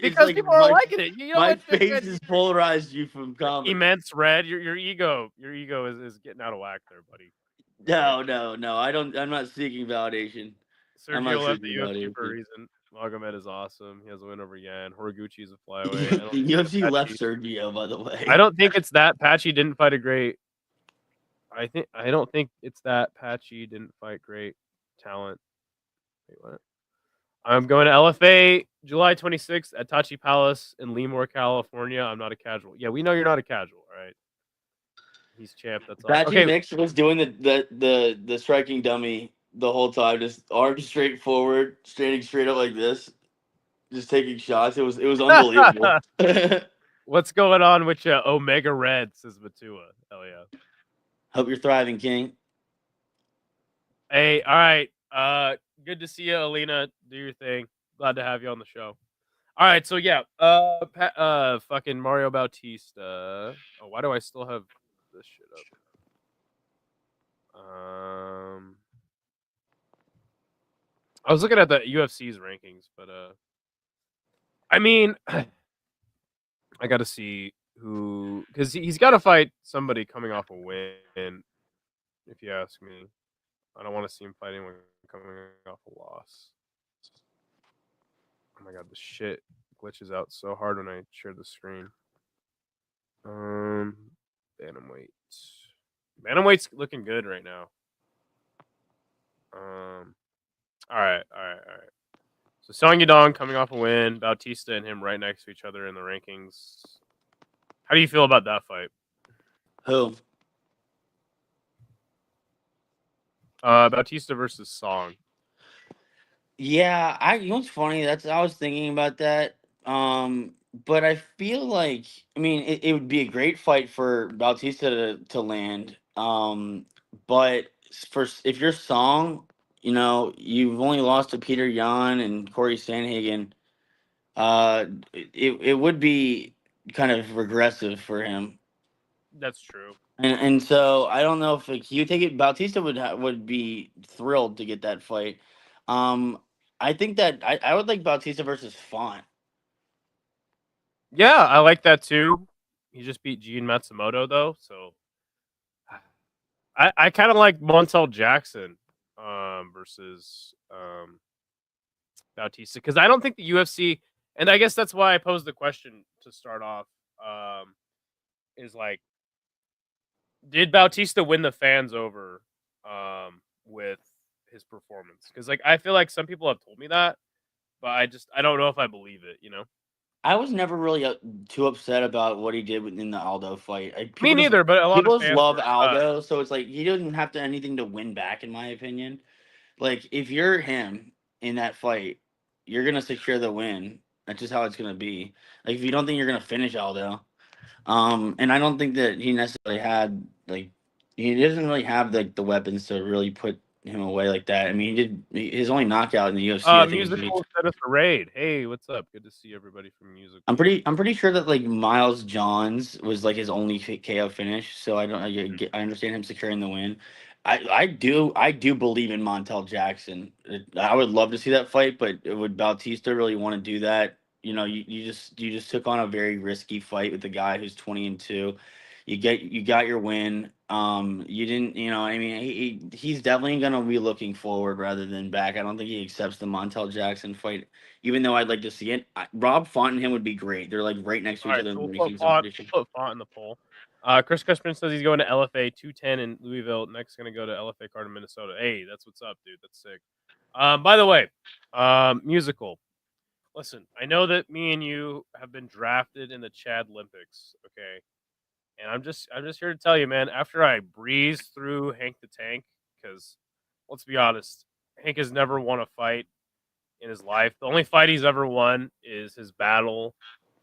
because like people are liking it. You know my what? face has polarized you from comedy. Immense red. Your ego is getting out of whack there, buddy. No. I'm not seeking validation. I'm not Sergio left the seeking UFC for a validation. reason. Magomed is awesome. He has a win over Yan. Horiguchi is a flyweight. The UFC left Sergio, by the way. I don't think it's that Patchy didn't fight a great. I don't think it's that Patchy didn't fight great talent. Wait, what? I'm going to LFA July 26th at Tachi Palace in Lemoore, California. I'm not a casual. Yeah, we know you're not a casual, all right? He's champ. That's all. Patchy Okay, Mix was doing the striking dummy the whole time, just arms straight forward, standing straight up like this, just taking shots. It was unbelievable. what's going on with you? Omega Red, says Matua. Hell yeah. Hope you're thriving, King. Hey, all right. Good to see you, Alina. Do your thing. Glad to have you on the show. All right, so yeah, fucking Mario Bautista. Oh, why do I still have this shit up? I was looking at the UFC's rankings, but I mean, I got to see who, because he's got to fight somebody coming off a win. If you ask me, I don't want to see him fight anyone coming off a loss. Oh my god, the shit glitches out so hard when I share the screen. Bantamweight. Bantamweight's looking good right now. All right. So Song Yadong coming off a win, Bautista and him right next to each other in the rankings. How do you feel about that fight? Who? Bautista versus Song. Yeah, you know what's funny? I was thinking about that. But I feel like it would be a great fight for Bautista to land. But if your Song, you've only lost to Peter Yan and Corey Sandhagen. It would be kind of regressive for him. That's true. And so I don't know if you take it. Bautista would be thrilled to get that fight. I think that I would like Bautista versus Font. Yeah, I like that too. He just beat Gene Matsumoto though, so I kind of like Montel Jackson versus Bautista, because I don't think the UFC, and I guess that's why I posed the question to start off, is like, did Bautista win the fans over with his performance? Because like I feel like some people have told me that, but I don't know if I believe it. I was never really too upset about what he did in the Aldo fight. Me neither, but a lot people of just fans love were, Aldo, so it's like he doesn't have to anything to win back, in my opinion. Like if you're him in that fight, you're gonna secure the win. That's just how it's gonna be. Like if you don't think you're gonna finish Aldo, and I don't think that he necessarily had he doesn't really have the weapons to really put him away like that. I mean, his only knockout in the UFC. I think Musical Dennis Raid. Hey, what's up? Good to see everybody from Musical. I'm pretty sure that like Miles Johns was like his only KO finish. So I understand him securing the win. I do believe in Montel Jackson. I would love to see that fight, but would Bautista really want to do that? You just took on a very risky fight with a guy who's 20-2. You got your win. You didn't. He's definitely gonna be looking forward rather than back. I don't think he accepts the Montel Jackson fight, even though I'd like to see it. Rob Font and him would be great. They're like right next to each other. So In the we'll rankings, I'm pretty sure. put Font in the poll. Chris Cushman says he's going to LFA 210 in Louisville. Next, going to go to LFA card in Minnesota. Hey, that's what's up, dude. That's sick. By the way, Musical. Listen, I know that me and you have been drafted in the Chad Olympics, okay? And I'm just here to tell you, man, after I breeze through Hank the Tank, because let's be honest, Hank has never won a fight in his life. The only fight he's ever won is his battle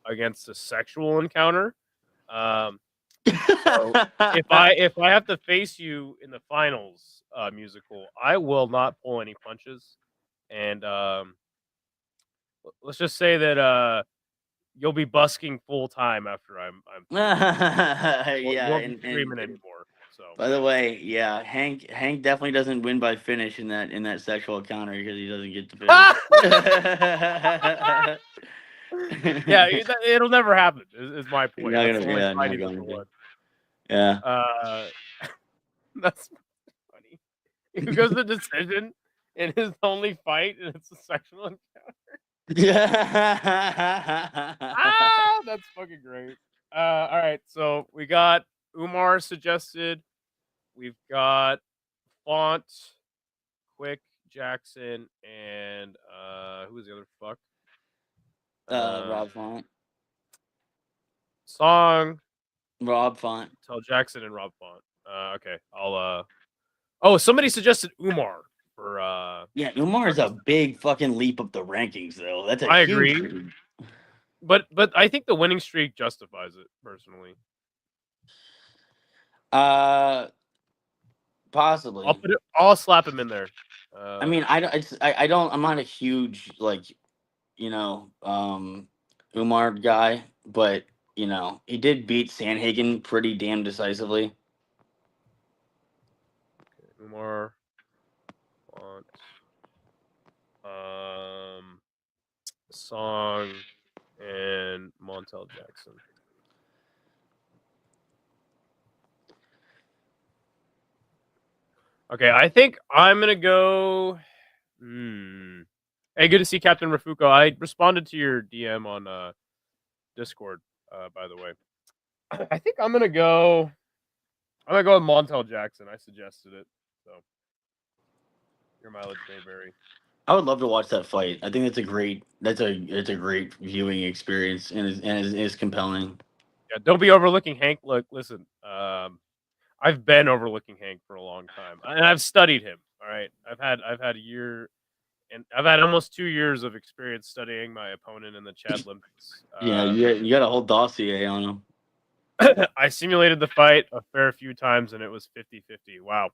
against a sexual encounter. Um, so if I have to face you in the finals, musical, I will not pull any punches. And let's just say that you'll be busking full time after I'm through. You Yeah, won't be and, screaming anymore. So by the way, yeah, Hank definitely doesn't win by finish in that sexual encounter because he doesn't get to yeah, finish. it'll never happen. Is my You're point. not That's the gonna, only yeah, fight not he's ever going to. won. Yeah. That's funny. Who goes to decision in his only fight, and it's a sexual encounter. That's fucking great. All right, so we got Umar suggested. We've got Font, Quick, Jackson, and who's the other fuck? Rob Font. Song, Rob Font. tell Jackson and Rob Font. Okay, I'll Oh, somebody suggested Umar for Yeah, Umar is a big fucking leap up the rankings, though. That's a I huge. agree. But I think the winning streak justifies it personally. Possibly. I'll slap him in there. I mean, I don't. I'm not a huge Umar guy, but he did beat Sandhagen pretty damn decisively. Umar, Font, Song, and Montel Jackson. Okay, I think I'm gonna go. Hey, good to see Captain Rafuko. I responded to your DM on Discord, by the way. I think I'm gonna go. I'm gonna go with Montel Jackson. I suggested it, so your mileage may vary. I would love to watch that fight. I think it's a great viewing experience and is compelling. Yeah, don't be overlooking Hank. Look, listen. I've been overlooking Hank for a long time, and I've studied him. All right, I've had a year, and I've had almost 2 years of experience studying my opponent in the Chad Olympics. Yeah, you got a whole dossier on him. I simulated the fight a fair few times, and it was 50-50. Wow.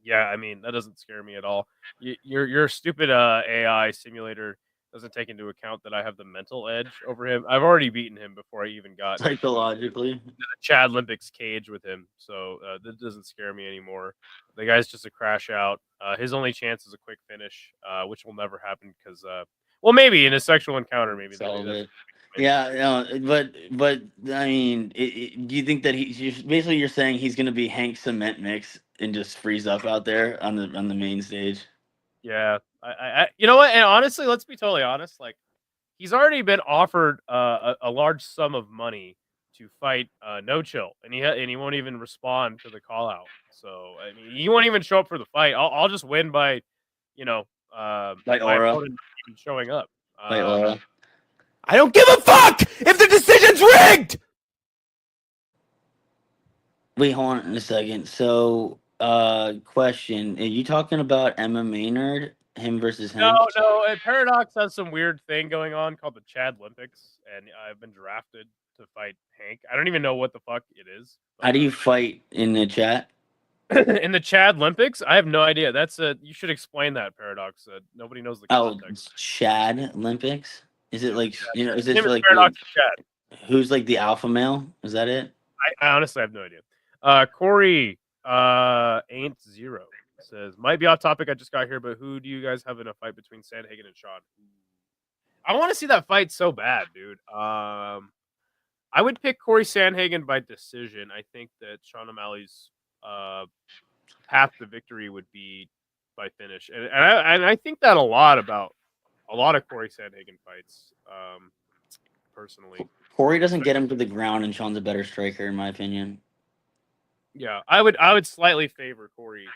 Yeah, I mean that doesn't scare me at all. Your stupid AI simulator doesn't take into account that I have the mental edge over him. I've already beaten him before I even got Psychologically, the Chad Olympics cage with him, so that doesn't scare me anymore. The guy's just a crash out. His only chance is a quick finish, which will never happen because, well, maybe in a sexual encounter, maybe that's yeah, but I mean, do you think that basically you're saying he's going to be Hank Cement Mix and just freeze up out there on the main stage? Yeah, you know what? And honestly, let's be totally honest. Like, he's already been offered a large sum of money to fight No Chill, and he won't even respond to the call out. So I mean, he won't even show up for the fight. I'll just win by, you know, By my aura. opponent not even showing up. By aura. I don't give a fuck if the decision's rigged. Wait, hold on a second. So, question: are you talking about MMA nerd? Him versus him? No. Paradox has some weird thing going on called the Chad Olympics, and I've been drafted to fight Hank. I don't even know what the fuck it is. How do you fight in the chat? In the Chad Olympics? I have no idea. That's you should explain that, Paradox. Nobody knows the context. Chad Olympics? Is it like Is His this name is like Paradox Chad. who's like the alpha male? Is that it? I honestly have no idea. Corey ain't zero says might be off topic. I just got here, but who do you guys have in a fight between Sandhagen and Sean? I want to see that fight so bad, dude. I would pick Corey Sandhagen by decision. I think that Sean O'Malley's path to victory would be by finish, and I think that a lot about a lot of Corey Sandhagen fights. Personally, Corey doesn't get him to the ground, and Sean's a better striker, in my opinion. Yeah, I would slightly favor Corey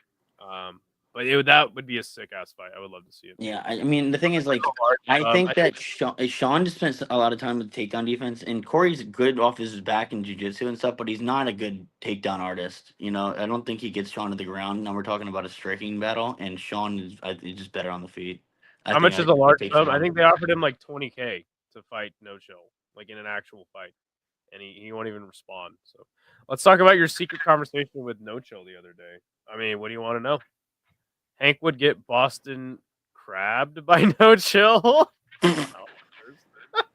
But that would be a sick ass fight. I would love to see it. Yeah, I mean, the thing is, like, I think that Sean just spends a lot of time with takedown defense, and Corey's good off his back in jiu-jitsu and stuff, but he's not a good takedown artist. You know, I don't think he gets Sean to the ground. Now we're talking about a striking battle, and Sean is just better on the feet. How much is a large sub? I think they offered him like $20K to fight No Chill, like in an actual fight, and he won't even respond. So let's talk about your secret conversation with No Chill the other day. I mean, what do you want to know? Hank would get Boston crabbed by No Chill.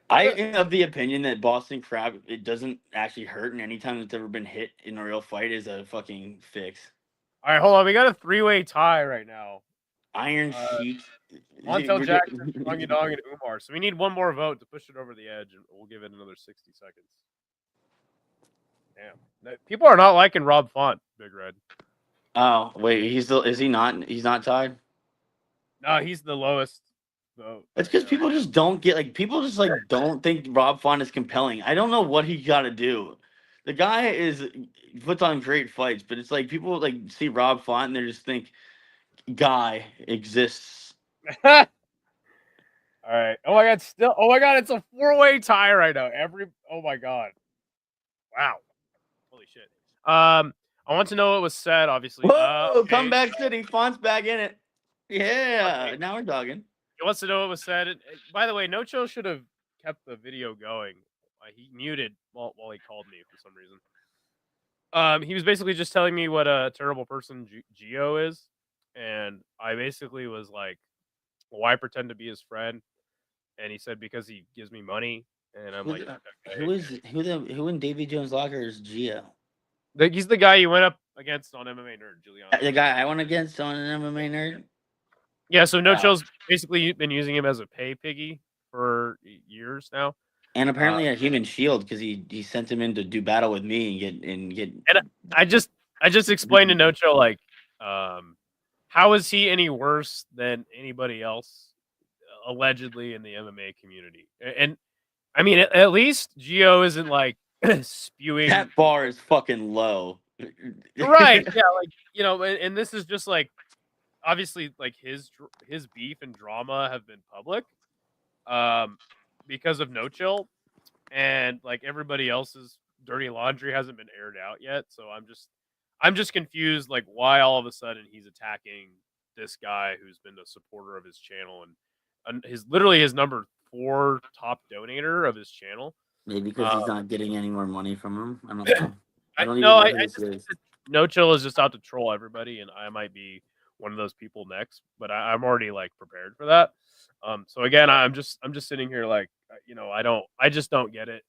I am of the opinion that Boston Crab, it doesn't actually hurt, and anytime it's ever been hit in a real fight is a fucking fix. All right, hold on. We got a 3-way tie right now. Iron Sheik. Montel Jackson, Strong Dong, and Umar. So we need one more vote to push it over the edge, and we'll give it another 60 seconds. Damn. People are not liking Rob Font, Big Red. Oh, wait, he's not tied? No, he's the lowest vote. It's because people just don't get, like, people just, like, don't think Rob Font is compelling. I don't know what he got to do. The guy puts on great fights, but it's like people, like, see Rob Font and they just think guy exists. All right. Oh my god, it's a 4-way tie right now. Oh my god. Wow. Holy shit. I want to know what was said, obviously. Whoa, okay. Comeback City, Font's back in it. Yeah, Okay. now we're talking. He wants to know what was said. By the way, No Chill should have kept the video going. He muted while he called me for some reason. He was basically just telling me what a terrible person Gio is, and I basically was like, well, why pretend to be his friend? And he said because he gives me money, and I'm like, okay. Who in Davy Jones' locker is Gio? He's the guy you went up against on MMA Nerd, Giuliano. The guy I went against on an MMA Nerd. Yeah, so No Chill's basically been using him as a pay piggy for years now. And apparently a human shield because he sent him in to do battle with me and get. And I just explained to No Chill, like, how is he any worse than anybody else allegedly in the MMA community? And I mean, at least Gio isn't like spewing. That bar is fucking low. Right? Yeah, like, you know, and this is just like, obviously, like his beef and drama have been public, because of No Chill, and like everybody else's dirty laundry hasn't been aired out yet. So I'm just confused, like why all of a sudden he's attacking this guy who's been a supporter of his channel and literally his number 4 top donator of his channel. Maybe because he's not getting any more money from him. I don't know. I just think that No Chill is just out to troll everybody, and I might be one of those people next, but I'm already like prepared for that. So again, I'm just sitting here like, you know, I just don't get it.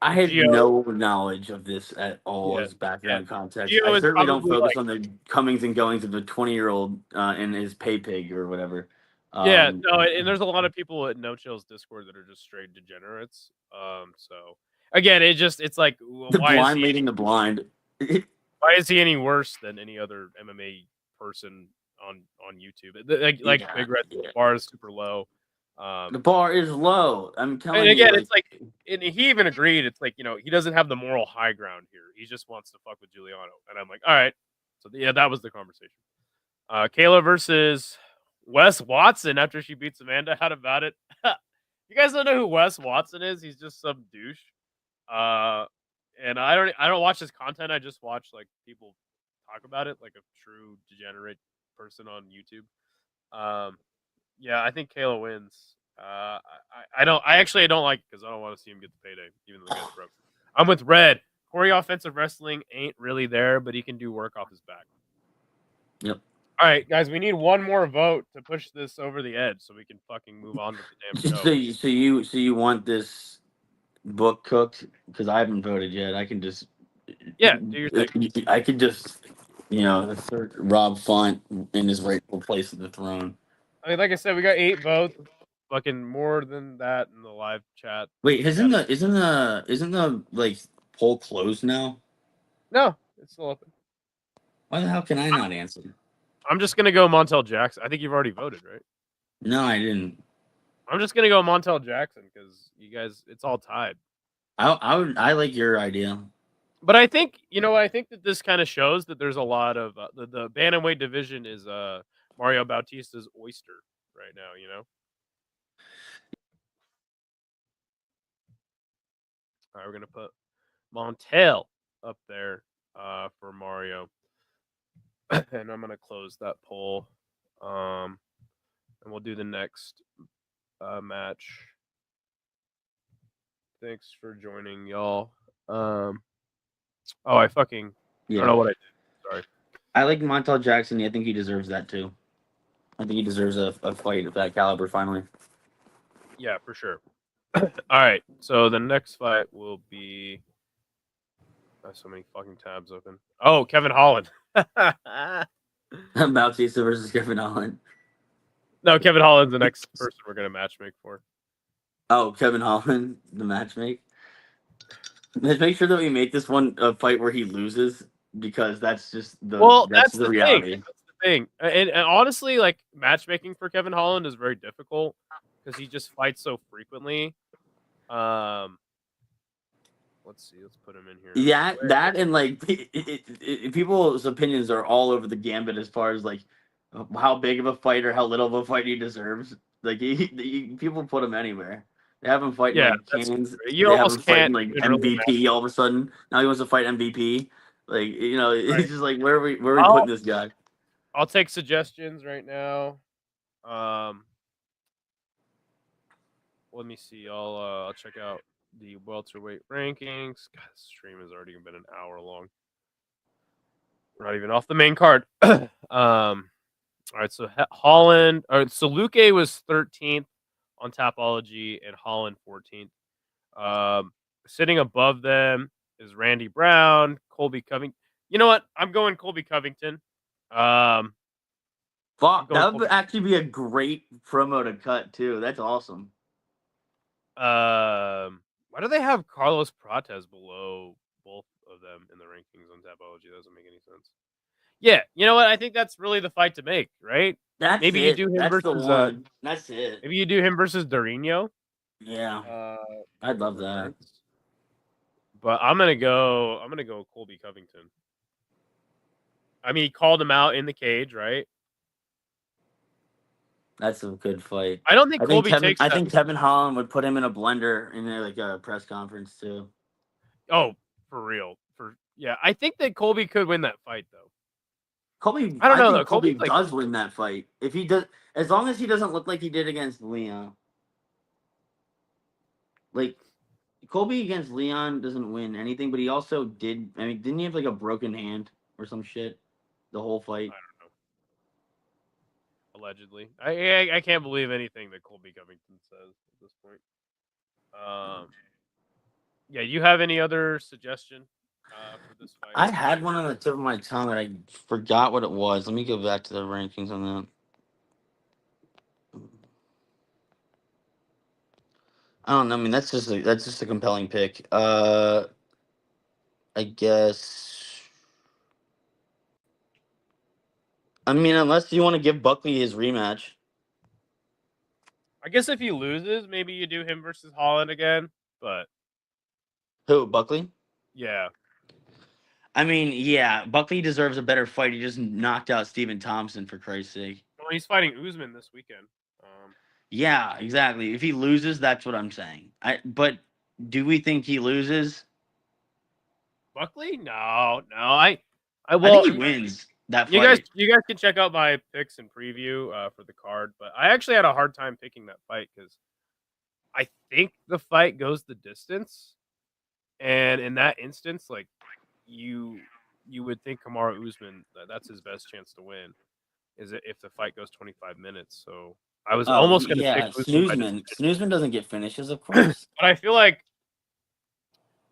I have no knowledge of this at all as background context. I certainly don't focus on the comings and goings of a 20-year-old and his pay pig or whatever. Yeah, no, and there's a lot of people at No Chill's Discord that are just straight degenerates. So again, it's like, the blind leading the blind. Why is he any worse than any other MMA person on YouTube? Like Big Red, the bar is super low. The bar is low. I'm telling you. And again, it's like, and he even agreed. It's like, you know, he doesn't have the moral high ground here. He just wants to fuck with Giuliano. And I'm like, all right. So yeah, that was the conversation. Kayla versus Wes Watson after she beats Amanda. How about it? You guys don't know who Wes Watson is? He's just some douche. And I don't watch his content. I just watch like people talk about it, like a true degenerate person on YouTube. Yeah, I think Kayla wins. I actually don't like it because I don't want to see him get the payday, even though the guy's broke. I'm with Red. Corey offensive wrestling ain't really there, but he can do work off his back. Yep. All right, guys, we need one more vote to push this over the edge so we can fucking move on with the damn show. So you want this book cooked? Because I haven't voted yet. I can just do your thing. I could just assert Rob Font in his rightful place at the throne. I mean, like I said, we got 8 votes. Fucking more than that in the live chat. Wait, isn't the like poll closed now? No, it's still open. Why the hell can I not answer? I'm just gonna go Montel Jackson. I think you've already voted, right? No, I didn't. I'm just gonna go Montel Jackson because you guys, it's all tied. I like your idea. But I think I think that this kind of shows that there's a lot of the bantamweight division is Mario Bautista's oyster right now. All right, we're gonna put Montel up there for Mario, and I'm gonna close that poll. And we'll do the next match. Thanks for joining, y'all. Oh, I don't know what I did. Sorry. I like Montel Jackson. I think he deserves that too. I think he deserves a fight of that caliber finally. Yeah, for sure. All right, so the next fight will be. I have so many fucking tabs open. Oh, Kevin Holland. Bautista versus Kevin Holland. No, Kevin Holland's the next person we're gonna matchmake for. Oh, Kevin Holland, the matchmake. Let's make sure that we make this one a fight where he loses, because that's just that's the the reality. thing. That's the thing. And honestly, like matchmaking for Kevin Holland is very difficult because he just fights so frequently. Let's see. Let's put him in here. Yeah, that and like people's opinions are all over the gambit as far as like how big of a fight or how little of a fight he deserves. Like people put him anywhere. They have him fighting like Canes. You they have almost him fighting can't like really MVP all of a sudden. Now he wants to fight MVP. Like it's Right. just like where are we putting this guy? I'll take suggestions right now. Let me see. I'll check out the welterweight rankings. God, this stream has already been an hour long. We're not even off the main card. All right, so Holland, so Luque was 13th on Tapology and Holland 14th. Sitting above them is Randy Brown, Colby Covington. You know what? I'm going Colby Covington. Fuck, that would actually be a great promo to cut too. That's awesome. Why do they have Carlos Prates below both of them in the rankings on Tapology? That doesn't make any sense. Yeah, you know what? I think that's really the fight to make, right? Maybe you do him that's versus the one. That's it. Maybe you do him versus Dorino. Yeah, I'd love that. But I'm gonna go Colby Covington. I mean, he called him out in the cage, right? That's a good fight. I don't think Colby takes. I think Kevin Holland would put him in a blender in like a press conference too. Oh, for real? Yeah, I think that Colby could win that fight though. Colby, I don't know. Think Colby does win that fight if he does, as long as he doesn't look like he did against Leon. Like Colby against Leon doesn't win anything, but he also did. I mean, didn't he have like a broken hand or some shit the whole fight? I don't know. Allegedly, I can't believe anything that Colby Covington says at this point. Yeah, you have any other suggestion for this fight? I had one on the tip of my tongue and I forgot what it was. Let me go back to the rankings on that. I don't know. I mean, that's just a compelling pick. I guess. I mean, unless you want to give Buckley his rematch. I guess if he loses, maybe you do him versus Holland again. But who, Buckley? Yeah. I mean, yeah, Buckley deserves a better fight. He just knocked out Stephen Thompson, for Christ's sake. Well, he's fighting Usman this weekend. Yeah, exactly. If he loses, that's what I'm saying. But do we think he loses? Buckley? No. I think he wins that fight. You guys can check out my picks and preview for the card, but I actually had a hard time picking that fight because I think the fight goes the distance, and in that instance, like you would think Kamaru Usman that's his best chance to win, is if the fight goes 25 minutes. So I was almost going to pick Usman. Snoozman doesn't get finishes, of course. But I feel like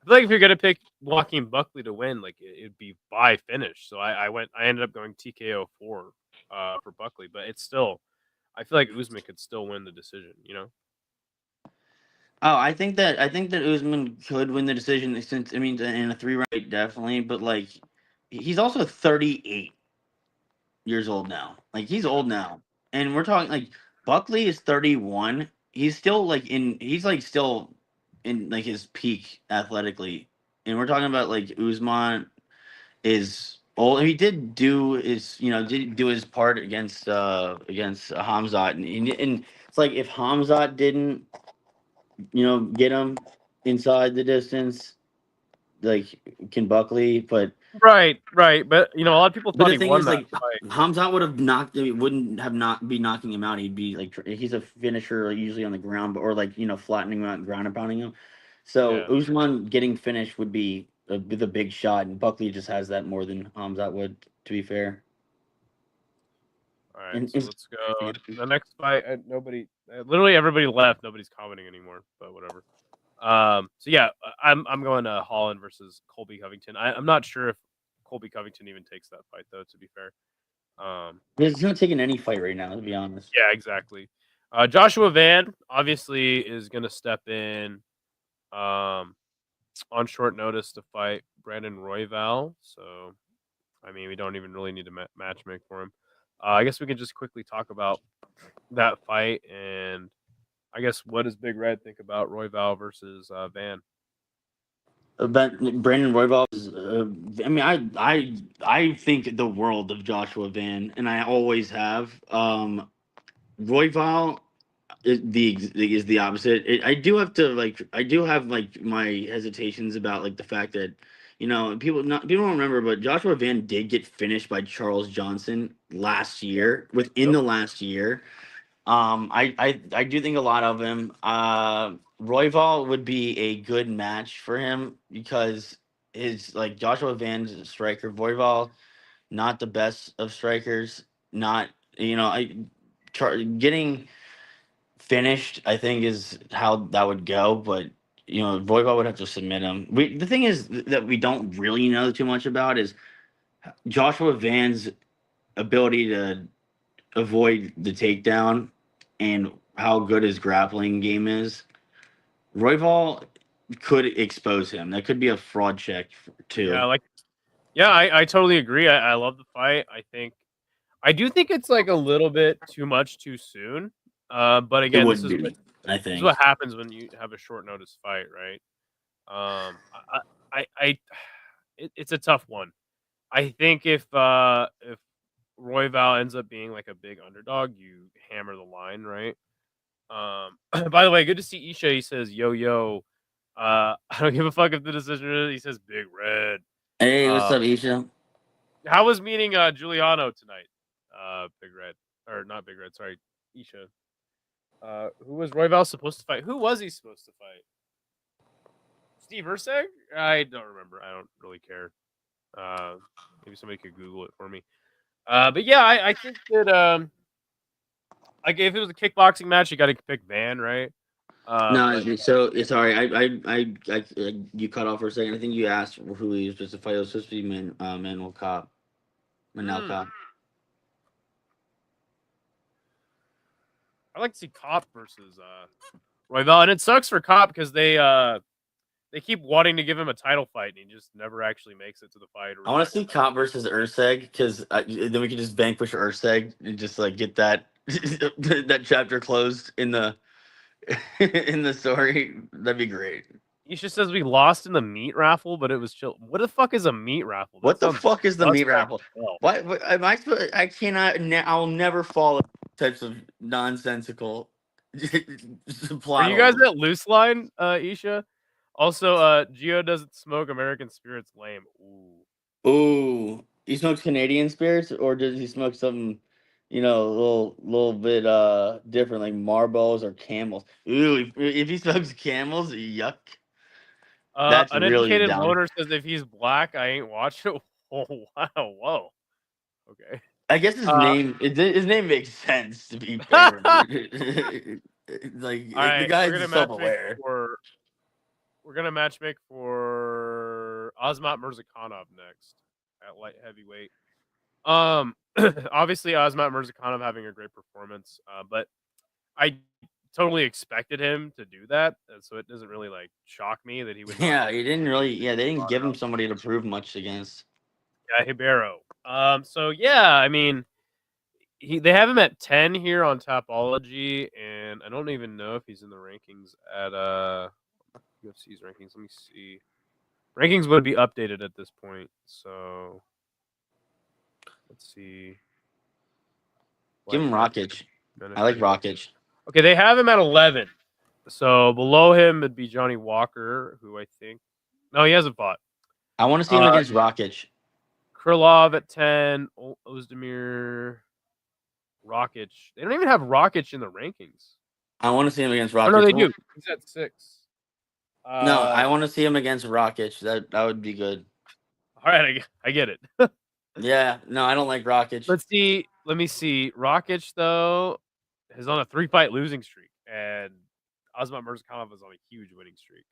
if you're gonna pick Joaquin Buckley to win, like it'd be by finish. So I ended up going TKO 4 for Buckley, but it's still, I feel like Usman could still win the decision. Oh, I think that Usman could win the decision, since in a 3-round definitely, but like he's also 38 years old now. Like he's old now, and we're talking like Buckley is 31. He's still still in like his peak athletically. and we're talking about like Usman is old. He did do his part against Hamzat, and it's like if Hamzat didn't get him inside the distance, like can Buckley, Right. But a lot of people but thought the he thing won is, that like, fight. Hamzat would have knocked. He wouldn't have not be knocking him out. He'd be like he's a finisher, like, usually on the ground, or like flattening him out, ground and pounding him. So Yeah. Usman getting finished would be the big shot, and Buckley just has that more than Hamzat would. To be fair, All right. and So let's go. The next fight. Literally everybody left. Nobody's commenting anymore. But whatever. So yeah, I'm going to Holland versus Colby Covington. I'm not sure if Colby Covington even takes that fight though. To be fair. he's not taking any fight right now. To be honest, Yeah, exactly. Joshua Van obviously is going to step in on short notice to fight Brandon Royval. So, I mean, we don't even really need to match make for him. I guess we can just quickly talk about that fight and I guess what does Big Red think about Royval versus Van? but Brandon Royval is. I mean, I think the world of Joshua Van, and I always have. Royval is the opposite. I do have to I do have like my hesitations about like the fact that people don't remember, but Joshua Van did get finished by Charles Johnson last year, within Yep. the last year. I do think a lot of him. Royval would be a good match for him because his like Joshua Van's a striker. Royval, not the best of strikers. Not getting finished, I think, is how that would go. But Voivo would have to submit him. The thing is that we don't really know too much about is Joshua Van's ability to avoid the takedown and how good his grappling game is. Royval could expose him. That could be a fraud check too. Yeah, I totally agree. I love the fight. I do think it's like a little bit too much too soon. But It again, would be, I this is think. what happens when you have a short notice fight, right? It's a tough one. I think if Royval ends up being like a big underdog, you hammer the line, right? By the way, good to see Isha. He says, "Yo yo." I don't give a fuck if the decision is. He says, "Big Red." Hey, what's Uh, up, Isha? how was meeting Giuliano tonight? Big Red or not Big Red? Sorry, Isha. Who was Royval supposed to fight? Who was he supposed to fight? Steve Urseg? I don't remember. I don't really care. Uh, maybe somebody could Google it for me. But yeah, I think that like if it was a kickboxing match, you got to pick Van, right? But No, so sorry. You cut off for a second. I think you asked who he was supposed to fight. It was supposed to be Manuel Cop. Manuel Cop. I like to see Cop versus Royval, and it sucks for Cop because they keep wanting to give him a title fight, and he just never actually makes it to the fight. Or I really want to see Cop versus Urseg because then we could just vanquish Urseg and just like get that that chapter closed in the in the story. That'd be great. Isha says we lost in the meat raffle, but it was chill. What the fuck is a meat raffle? That What the sounds fuck is the meat suspect raffle? as hell. What am I? I cannot. I'll never follow types of nonsensical Are plot you guys holes. at loose line, Isha? Also, Geo doesn't smoke American spirits. Lame. Ooh. Ooh, he smokes Canadian spirits, or does he smoke something, a little bit different, like Marlboros or Camels? Ooh, if he smokes Camels, yuck. That's really Uneducated down. loner says if he's black, I ain't watching it. Oh wow, whoa. Okay. I guess his name makes sense to be fair. like All the right, guy's self-aware. we're gonna matchmake for Azmat Mirzakhanov next at light heavyweight. Obviously Azmat Mirzakhanov having a great performance, but I totally expected him to do that, so it doesn't really like shock me that he would knock Yeah, off. he didn't really. Yeah, they didn't give him somebody to prove much against. Yeah, Hibero. So yeah, I mean, they have him at 10 here on Tapology, and I don't even know if he's in the rankings at UFC's rankings. Let me see. Rankings would be updated at this point. So let's see. Give him Rakic. I like Rakic. Okay, they have him at 11. So below him would be Johnny Walker, who I think. No, he hasn't fought. I want to see him against Rakic. Krylov at 10. Ozdemir. Rakic. They don't even have Rakic in the rankings. I want to see him against Rakic. Oh, no, they do. He's at 6. No, I want to see him against Rakic. That would be good. All right, I get it. Yeah, no, I don't like Rakic. Let me see. Rakic, though, is on a 3-fight losing streak, and Asmat Mirzakhanov is on a huge winning streak.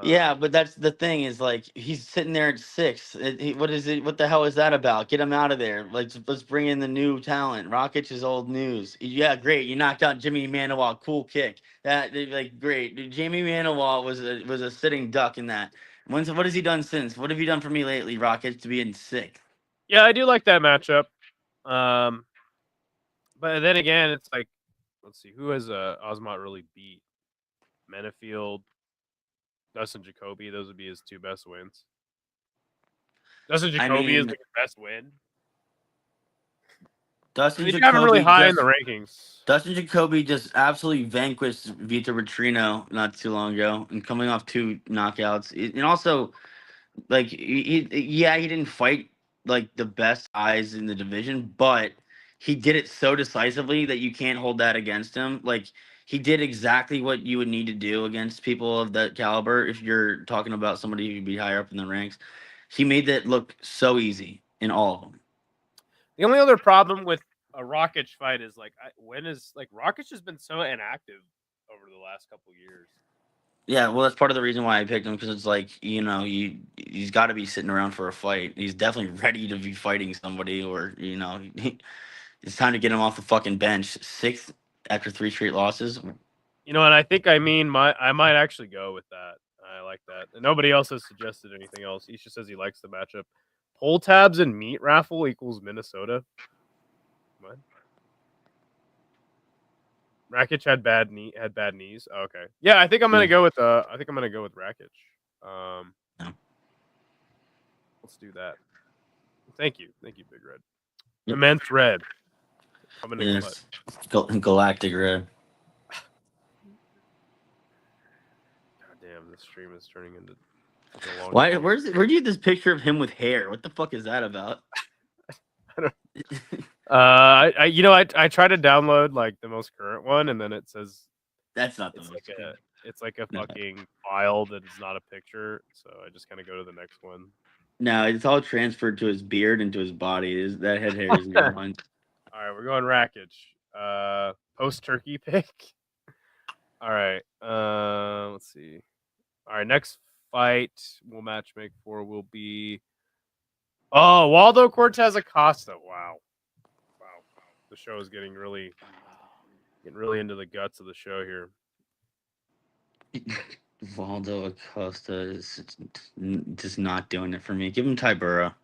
Yeah, but that's the thing is like he's sitting there at 6. What is it? What the hell is that about? Get him out of there. Let's bring in the new talent. Rakic is old news. Yeah, great. You knocked out Jimmy Manuwa. Cool kick. That like great. Jimmy Manuwa was a sitting duck in that. What has he done since? What have you done for me lately, Rakic, to be in 6th? Yeah, I do like that matchup. But then again, it's like, let's see, who has Asmat really beat? Menefield, Dustin Jacoby. Those would be his 2 best wins. Dustin Jacoby is like his best win. Dustin Jacoby have him really high in the rankings. Dustin Jacoby just absolutely vanquished Vitor Vitrino not too long ago, and coming off 2 knockouts, and also like he didn't fight like the best eyes in the division, but he did it so decisively that you can't hold that against him. Like he did exactly what you would need to do against people of that caliber. If you're talking about somebody who would be higher up in the ranks, he made that look so easy in all of them. The only other problem with a Rakic fight is like Rakic has been so inactive over the last couple years. Yeah, well, that's part of the reason why I picked him, because it's like, he's got to be sitting around for a fight. He's definitely ready to be fighting somebody, or it's time to get him off the fucking bench. 6th after 3 straight losses. And I think I might actually go with that. I like that. And nobody else has suggested anything else. He just says he likes the matchup. Pull tabs and meat raffle equals Minnesota. What? Rakic had bad knees. Oh, okay. Yeah, I think I'm gonna go with Rakic. Let's do that. Thank you, Big Red. Yep. Immense Red. Yes. Galactic Red. God damn, this stream is turning into. Why? Where'd you get this picture of him with hair? What the fuck is that about? I try to download like the most current one, and then it says that's not the most current. It's like a fucking file that is not a picture, so I just kind of go to the next one. No, it's all transferred to his beard and to his body. That head hair is gone. All right, we're going Rakic. Post turkey pick. All right. Let's see. All right, next fight we'll matchmake for will be. Oh, Waldo Cortez Acosta. Wow. The show is getting really into the guts of the show here. Waldo Acosta is just not doing it for me. Give him Tybura.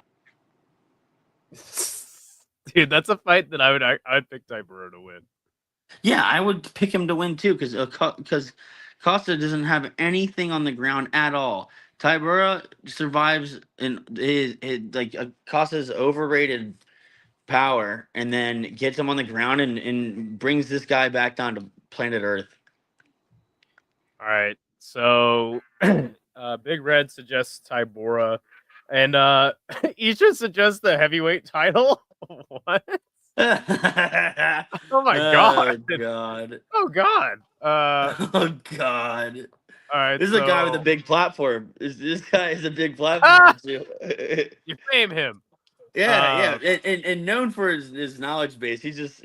Dude, that's a fight that I'd pick Tybura to win. Yeah, I would pick him to win too, because Costa doesn't have anything on the ground at all. Tybura survives in his Costa's overrated power, and then gets him on the ground and brings this guy back down to planet Earth. All right, so Big Red suggests Tybura, and Isha suggests the heavyweight title. What? Oh my god! Oh god! Oh god! All right, this is a guy with a big platform. This guy is a big platform. You fame him. Yeah, and known for his knowledge base. He's just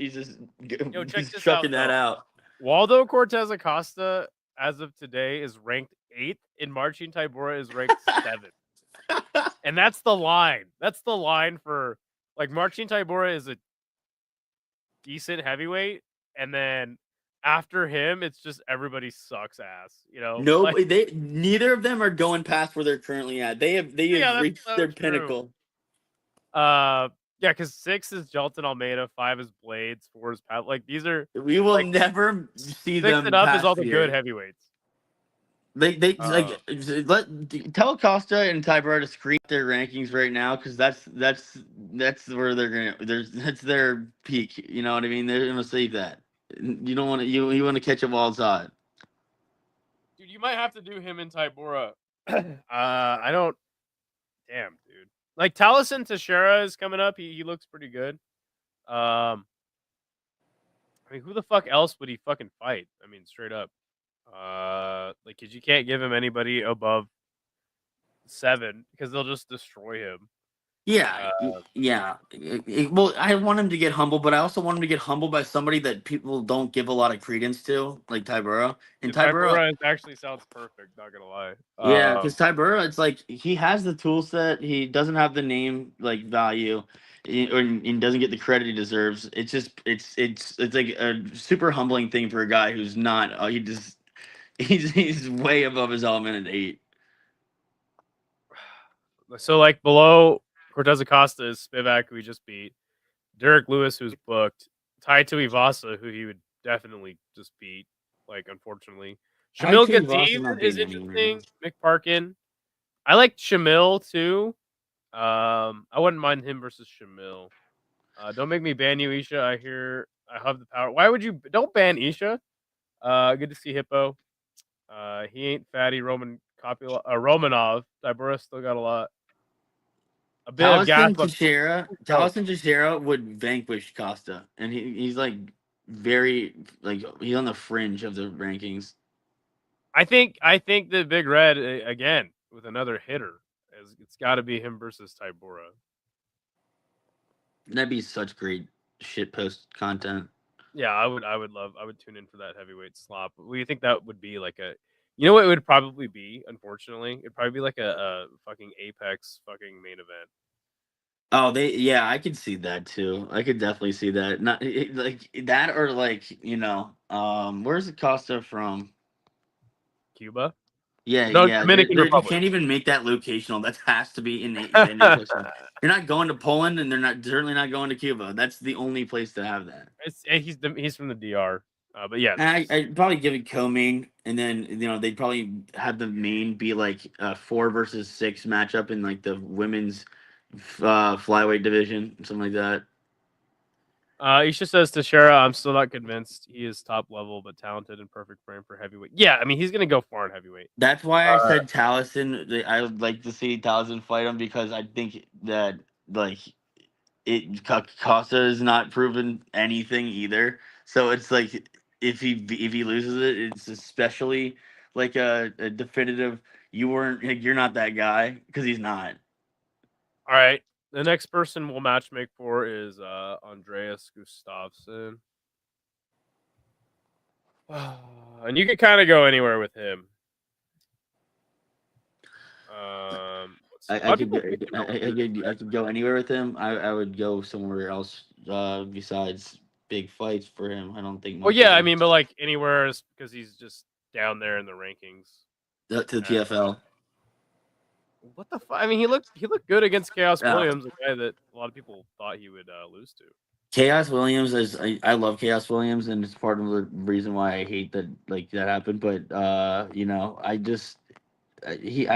chucking that out. Waldo Cortez Acosta, as of today, is ranked 8th, and Marcin Tybura is ranked 7th. And that's the line. That's the line for like Marcin Tybura is a decent heavyweight, and then after him, it's just everybody sucks ass. No, neither of them are going past where they're currently at. They have reached their pinnacle. Yeah, because 6 is Jalton Almeida, 5 is Blades, 4 is Pat. Like these are we will never see them. 6 and up is all the good heavyweights. They tell Costa and Tybura to screen their rankings right now because that's where that's their peak. You know what I mean? They're gonna save that. You don't want to you want to catch them while it's hot. Dude, you might have to do him in Tybura. I don't. Damn, dude. Like Taliesin Teixeira is coming up. He looks pretty good. I mean, who the fuck else would he fucking fight? I mean, straight up. Like, cause you can't give him anybody above 7 because they'll just destroy him. Yeah, yeah. Well, I want him to get humble, but I also want him to get humbled by somebody that people don't give a lot of credence to, like Tybura. And Dude, Tybura, Tybura actually sounds perfect. Not gonna lie. yeah, because Tybura, it's like he has the tool set. He doesn't have the name like value, or and doesn't get the credit he deserves. It's just it's like a super humbling thing for a guy who's not. He just he's way above his element at 8. So like below Cortez Acosta is Spivak, who we just beat. Derek Lewis, who's booked. Tai Tuivasa, who he would definitely just beat. Like, unfortunately, Shamil Tuivasa's not Gadim is beating anyone right now. interesting. Mick Parkin. I like Shamil too. I wouldn't mind him versus Shamil. Don't make me ban you, Isha. I have the power. Why would you? Don't ban Isha. Good to see Hippo. He ain't fatty Romanov. Tybura still got a bit of gas left. Taliesin Teixeira would vanquish Costa, and he's like very like he's on the fringe of the rankings. I think the Big Red again with another hitter. It's got to be him versus Tybura. That'd be such great shit post content. Yeah, I would tune in for that heavyweight slop. What do you think that would be like a? You know what it would probably be? Unfortunately, it'd probably be like a fucking Apex fucking main event. Oh, yeah, I could see that too. I could definitely see that. Not like that or like where's Costa from? Cuba? Yeah, No, yeah. Dominican You Republic. can't even make that locational. That has to be in the You're not going to Poland, and they're not certainly not going to Cuba. That's the only place to have that. He's from the DR, but yeah, I'd probably give it co-main, and then they'd probably have the main be like a 4 versus 6 matchup in like the women's flyweight division, something like that. Isha says Teixeira, I'm still not convinced he is top level, but talented and perfect frame for heavyweight. Yeah, I mean he's gonna go far in heavyweight. That's why I said Taliesin. I would like to see Taliesin fight him because I think that like Costa has not proven anything either. So it's like if he loses it, it's especially like a definitive. You're not that guy because he's not. All right, the next person we'll matchmake for is Andreas Gustafsson, and you could kind of go anywhere with him. I could go anywhere with him. I would go somewhere else besides big fights for him. I don't think. Well, yeah, I mean, but like anywhere because he's just down there in the rankings. To the TFL. What the fuck? I mean, he looked good against Chaos Williams, a guy that a lot of people thought he would lose to. Chaos Williams I love Chaos Williams, and it's part of the reason why I hate that that happened. But I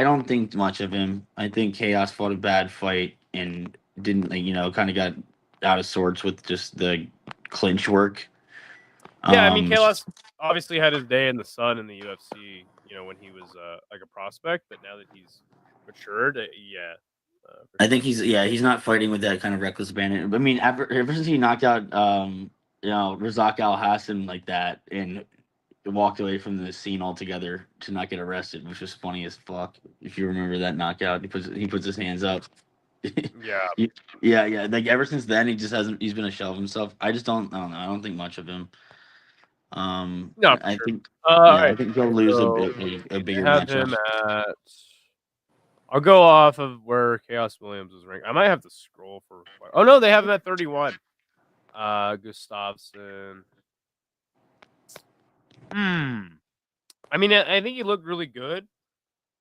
don't think much of him. I think Chaos fought a bad fight and didn't kind of got out of sorts with just the clinch work. Yeah, I mean, Chaos obviously had his day in the sun in the UFC. When he was like a prospect, but now that he's matured, I think he's not fighting with that kind of reckless abandon. I mean, ever since he knocked out Razak Al Hassan like that and walked away from the scene altogether to not get arrested, which was funny as fuck. If you remember that knockout, he puts his hands up. Yeah. Yeah. Like ever since then, he's been a shell of himself. I don't know. I don't think much of him. No, I sure. think I think he'll lose a bigger matchup. I'll go off of where Chaos Williams is ranked. I might have to scroll for. Oh no, they have him at 31. Gustafsson. I mean, I think he looked really good.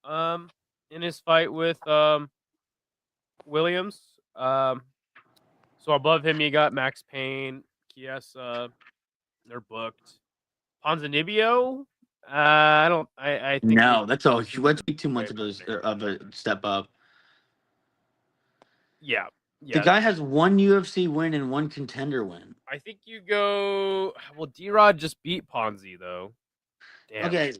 In his fight with Williams. So above him, you got Max Payne, Chiesa. They're booked. Ponzinibbio I don't. I think No, that's all. he's That's a too much way of a step up. Yeah, The yeah. guy has one UFC win and one contender win. I think you go. Well, D-Rod just beat Ponzi though. Damn. Okay,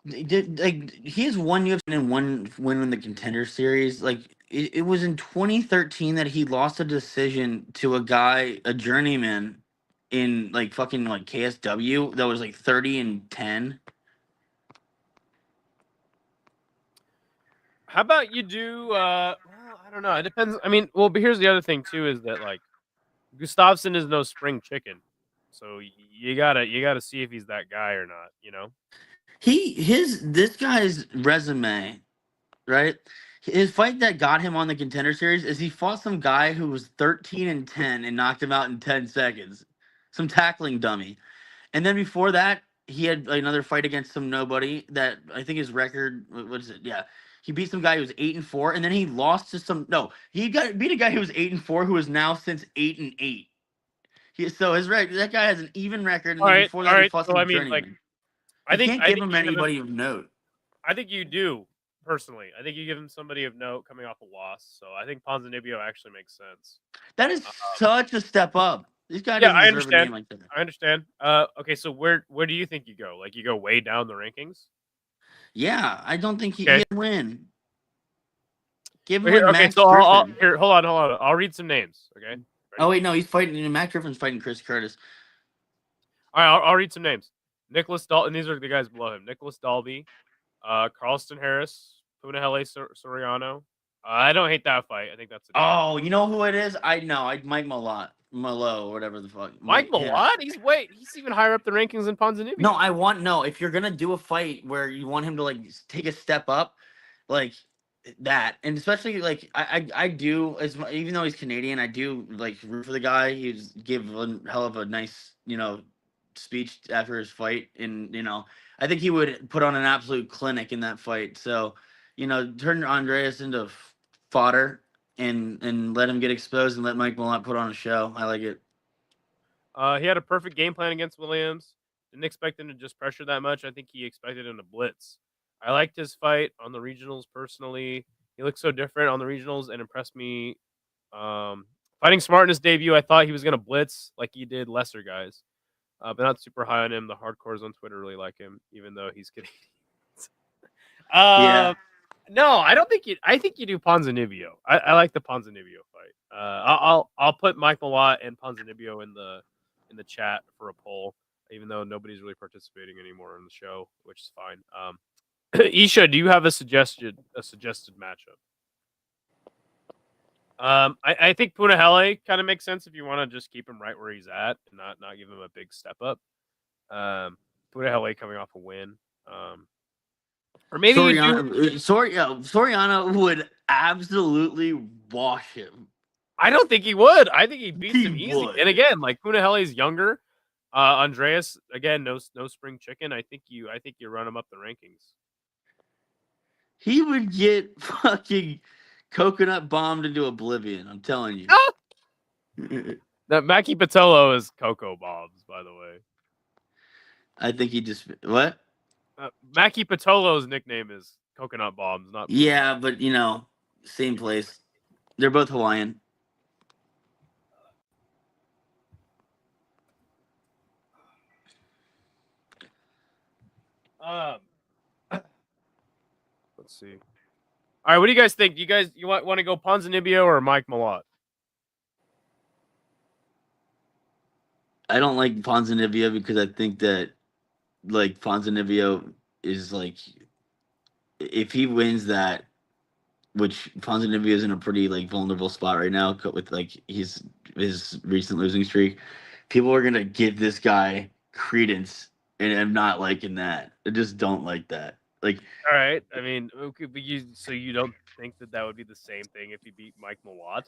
like he has one UFC and one win in the contender series. Like it was in 2013 that he lost a decision to a guy, a journeyman, in like fucking like KSW that was like 30-10. How about you do? Well, I don't know. It depends. I mean, well, but here's the other thing too: is that like Gustafsson is no spring chicken, so you gotta see if he's that guy or not. You know. This guy's resume, right? His fight that got him on the contender series is he fought some guy who was 13-10 and knocked him out in 10 seconds. Some tackling dummy. And then before that, he had another fight against some nobody that I think his record, what is it? Yeah. He beat some guy who was 8-4, and then he lost to some no, he beat a guy who was 8-4 who is now since 8-8. So his record, that guy has an even record, and All then right, before all that he right. fought So some I mean, like, journeyman. You can't I give think him you give him. anybody of note. I think you do personally. I think you give him somebody of note coming off a loss. So I think Ponzinibbio actually makes sense. That is such a step up. This guy Yeah, doesn't I deserve a name understand. like that. I understand. Okay, so where do you think you go? Like you go way down the rankings? Yeah, I don't think Okay. he'd win. Give him But like here, okay, Max so Griffin. here, hold on. I'll read some names. Okay. Ready? Oh wait, no, he's fighting. Max Griffin's fighting Chris Curtis. All right, I'll read some names. Nicholas Dalton. These are the guys below him. Nicholas Dalby, Carlston Harris, Punahele Soriano. I don't hate that fight. I think that's a decent. Oh, you know who it is? I know. Mike Malo, whatever the fuck. Mike Yeah. Malott. He's even higher up the rankings than Ponzinibbio. No. If you're gonna do a fight where you want him to like take a step up, like that, and especially like I do even though he's Canadian, I do like root for the guy. He's give a hell of a nice speech after his fight, and I think he would put on an absolute clinic in that fight. So turn Andreas into fodder and let him get exposed and let Mike Malott put on a show. I like it. He had a perfect game plan against Williams. Didn't expect him to just pressure that much. I think he expected him to blitz. I liked his fight on the regionals personally. He looked so different on the regionals and impressed me. Fighting smart in his debut, I thought he was going to blitz like he did lesser guys, but not super high on him. The hardcores on Twitter really like him, even though he's Canadian. Yeah. No, I don't think you. I think you do Ponzinibbio. I like the Ponzinibbio fight. I'll put Mike Malott and Ponzinibbio in the chat for a poll, even though nobody's really participating anymore in the show, which is fine. Isha, do you have a suggested matchup? I think Punahele kind of makes sense if you want to just keep him right where he's at and not give him a big step up. Punahele coming off a win. Or maybe Soriano would absolutely wash him. I don't think he would. I think he beats him easy. Would. And again, like Punahele's younger. Andreas, again, no spring chicken. I think you run him up the rankings. He would get fucking coconut bombed into oblivion. I'm telling you. That Mackie Patello is Cocoa Bobs, by the way. I think he just what? Mackie Patolo's nickname is Coconut Bombs, not. Yeah, but same place. They're both Hawaiian. Let's see. All right, what do you guys think? Do you want to go Ponzinibbio or Mike Malott? I don't like Ponzinibbio because I think that like Ponzinibbio is like if he wins that, which Ponzinibbio is in a pretty like vulnerable spot right now with like his recent losing streak. People are gonna give this guy credence, and I'm not liking that. I just don't like that. Like, all right, I mean, okay, but you don't think that would be the same thing if he beat Mike Malott?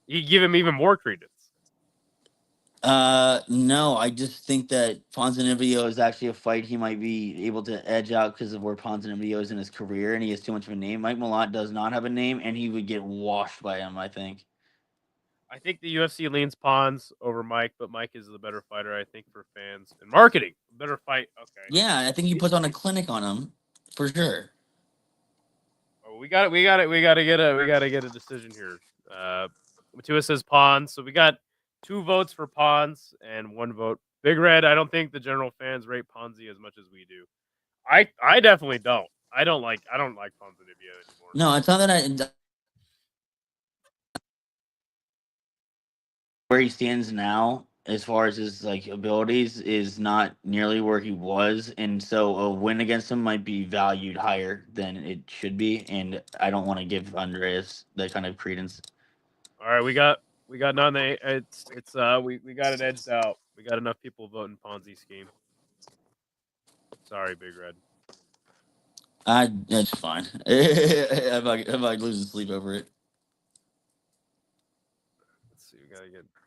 You give him even more credence. No, I just think that Ponzinibbio is actually a fight he might be able to edge out because of where Ponzinibbio is in his career, and he has too much of a name. Mike Malott does not have a name, and he would get washed by him, I think. I think the UFC leans Pons over Mike, but Mike is the better fighter, I think, for fans and marketing. better fight. Okay. Yeah, I think he puts on a clinic on him for sure. Oh, we got to get a decision here. Matua says Pawns, so we got 2 votes for Pawns and 1 vote. Big Red, I don't think the general fans rate Ponzi as much as we do. I definitely don't. I don't like Ponzinibbio anymore. No, it's not that where he stands now, as far as his like abilities, is not nearly where he was, and so a win against him might be valued higher than it should be. And I don't want to give Andreas that kind of credence. All right, we got none. We got it edged out. We got enough people voting Ponzi scheme. Sorry, Big Red. That's fine. I'm not losing sleep over it. Let's see.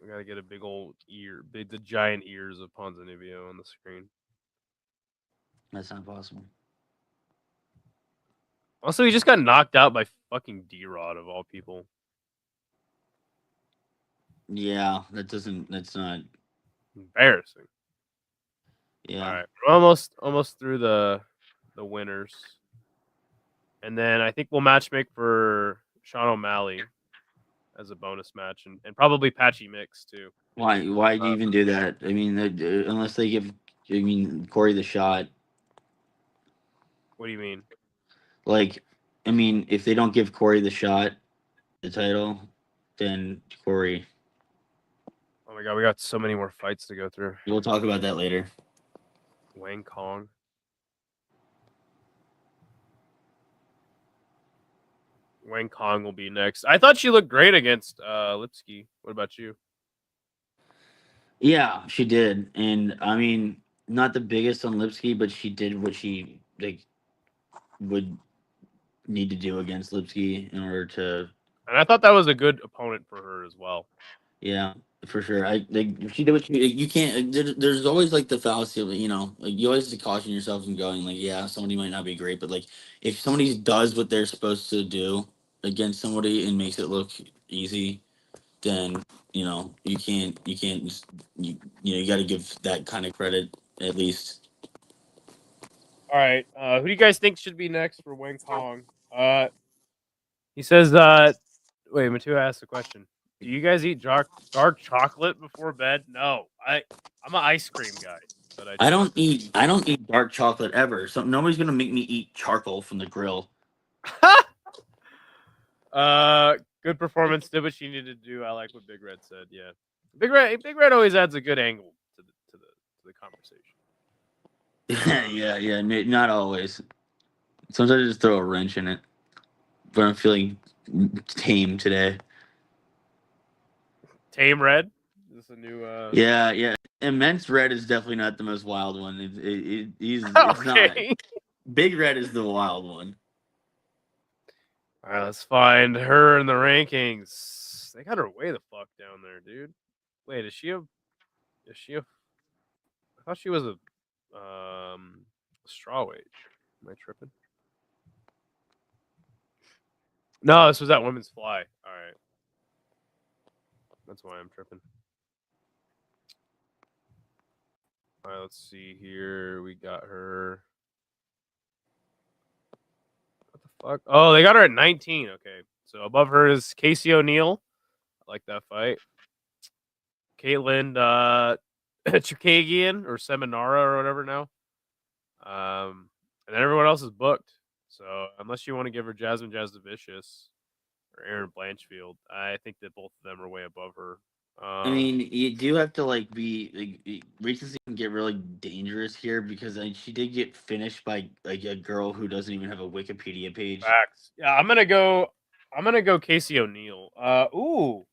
We gotta get a big old the giant ears of Ponzinibbio on the screen. That's not possible. Also, he just got knocked out by fucking D-Rod of all people. Yeah, that's not. Embarrassing. Yeah. All right, we're almost through the winners, and then I think we'll matchmake for Sean O'Malley as a bonus match, and probably Patchy Mix too. Why do you even do that? I mean, unless they give, Corey the shot. What do you mean? Like, I mean, if they don't give Corey the shot, the title, then Corey. Oh my god, we got so many more fights to go through. We'll talk about that later. Wang Kong. Wang Kong will be next. I thought she looked great against Lipsky. What about you? Yeah, she did, and I mean, not the biggest on Lipsky, but she did what she would need to do against Lipsky in order to. And I thought that was a good opponent for her as well. Yeah, for sure. She did what you can't. There's always like the fallacy of like you always have to caution yourself from going like, yeah, somebody might not be great, but like if somebody does what they're supposed to do against somebody and makes it look easy, then you can't just, you got to give that kind of credit at least. All right, who do you guys think should be next for Wang Kong? He says, wait, Matua asked a question. Do you guys eat dark chocolate before bed? No, I'm an ice cream guy, but I don't eat dark chocolate ever. So nobody's gonna make me eat charcoal from the grill. Good performance. Did what she needed to do. I like what Big Red said. Yeah, Big Red always adds a good angle to the conversation. Yeah, not always. Sometimes I just throw a wrench in it, but I'm feeling tame today. Tame Red. Is this a new? Yeah. Immense Red is definitely not the most wild one. It's not. Okay. Big Red is the wild one. All right, let's find her in the rankings. They got her way the fuck down there, dude. Wait, is she a? I thought she was a strawweight. Am I tripping? No, this was that women's fly. All right, that's why I'm tripping. All right, let's see here. We got her. What the fuck? Oh, they got her at 19. Okay, so above her is Casey O'Neill. I like that fight. Caitlin Chukagian or Seminara or whatever now. And then everyone else is booked. So unless you want to give her Jasmine Jasdavicius or Aaron Blanchfield, I think that both of them are way above her. I mean, you do have to be recency can get really dangerous here because she did get finished by like a girl who doesn't even have a Wikipedia page. Facts. Yeah, I'm gonna go Casey O'Neill. Ooh.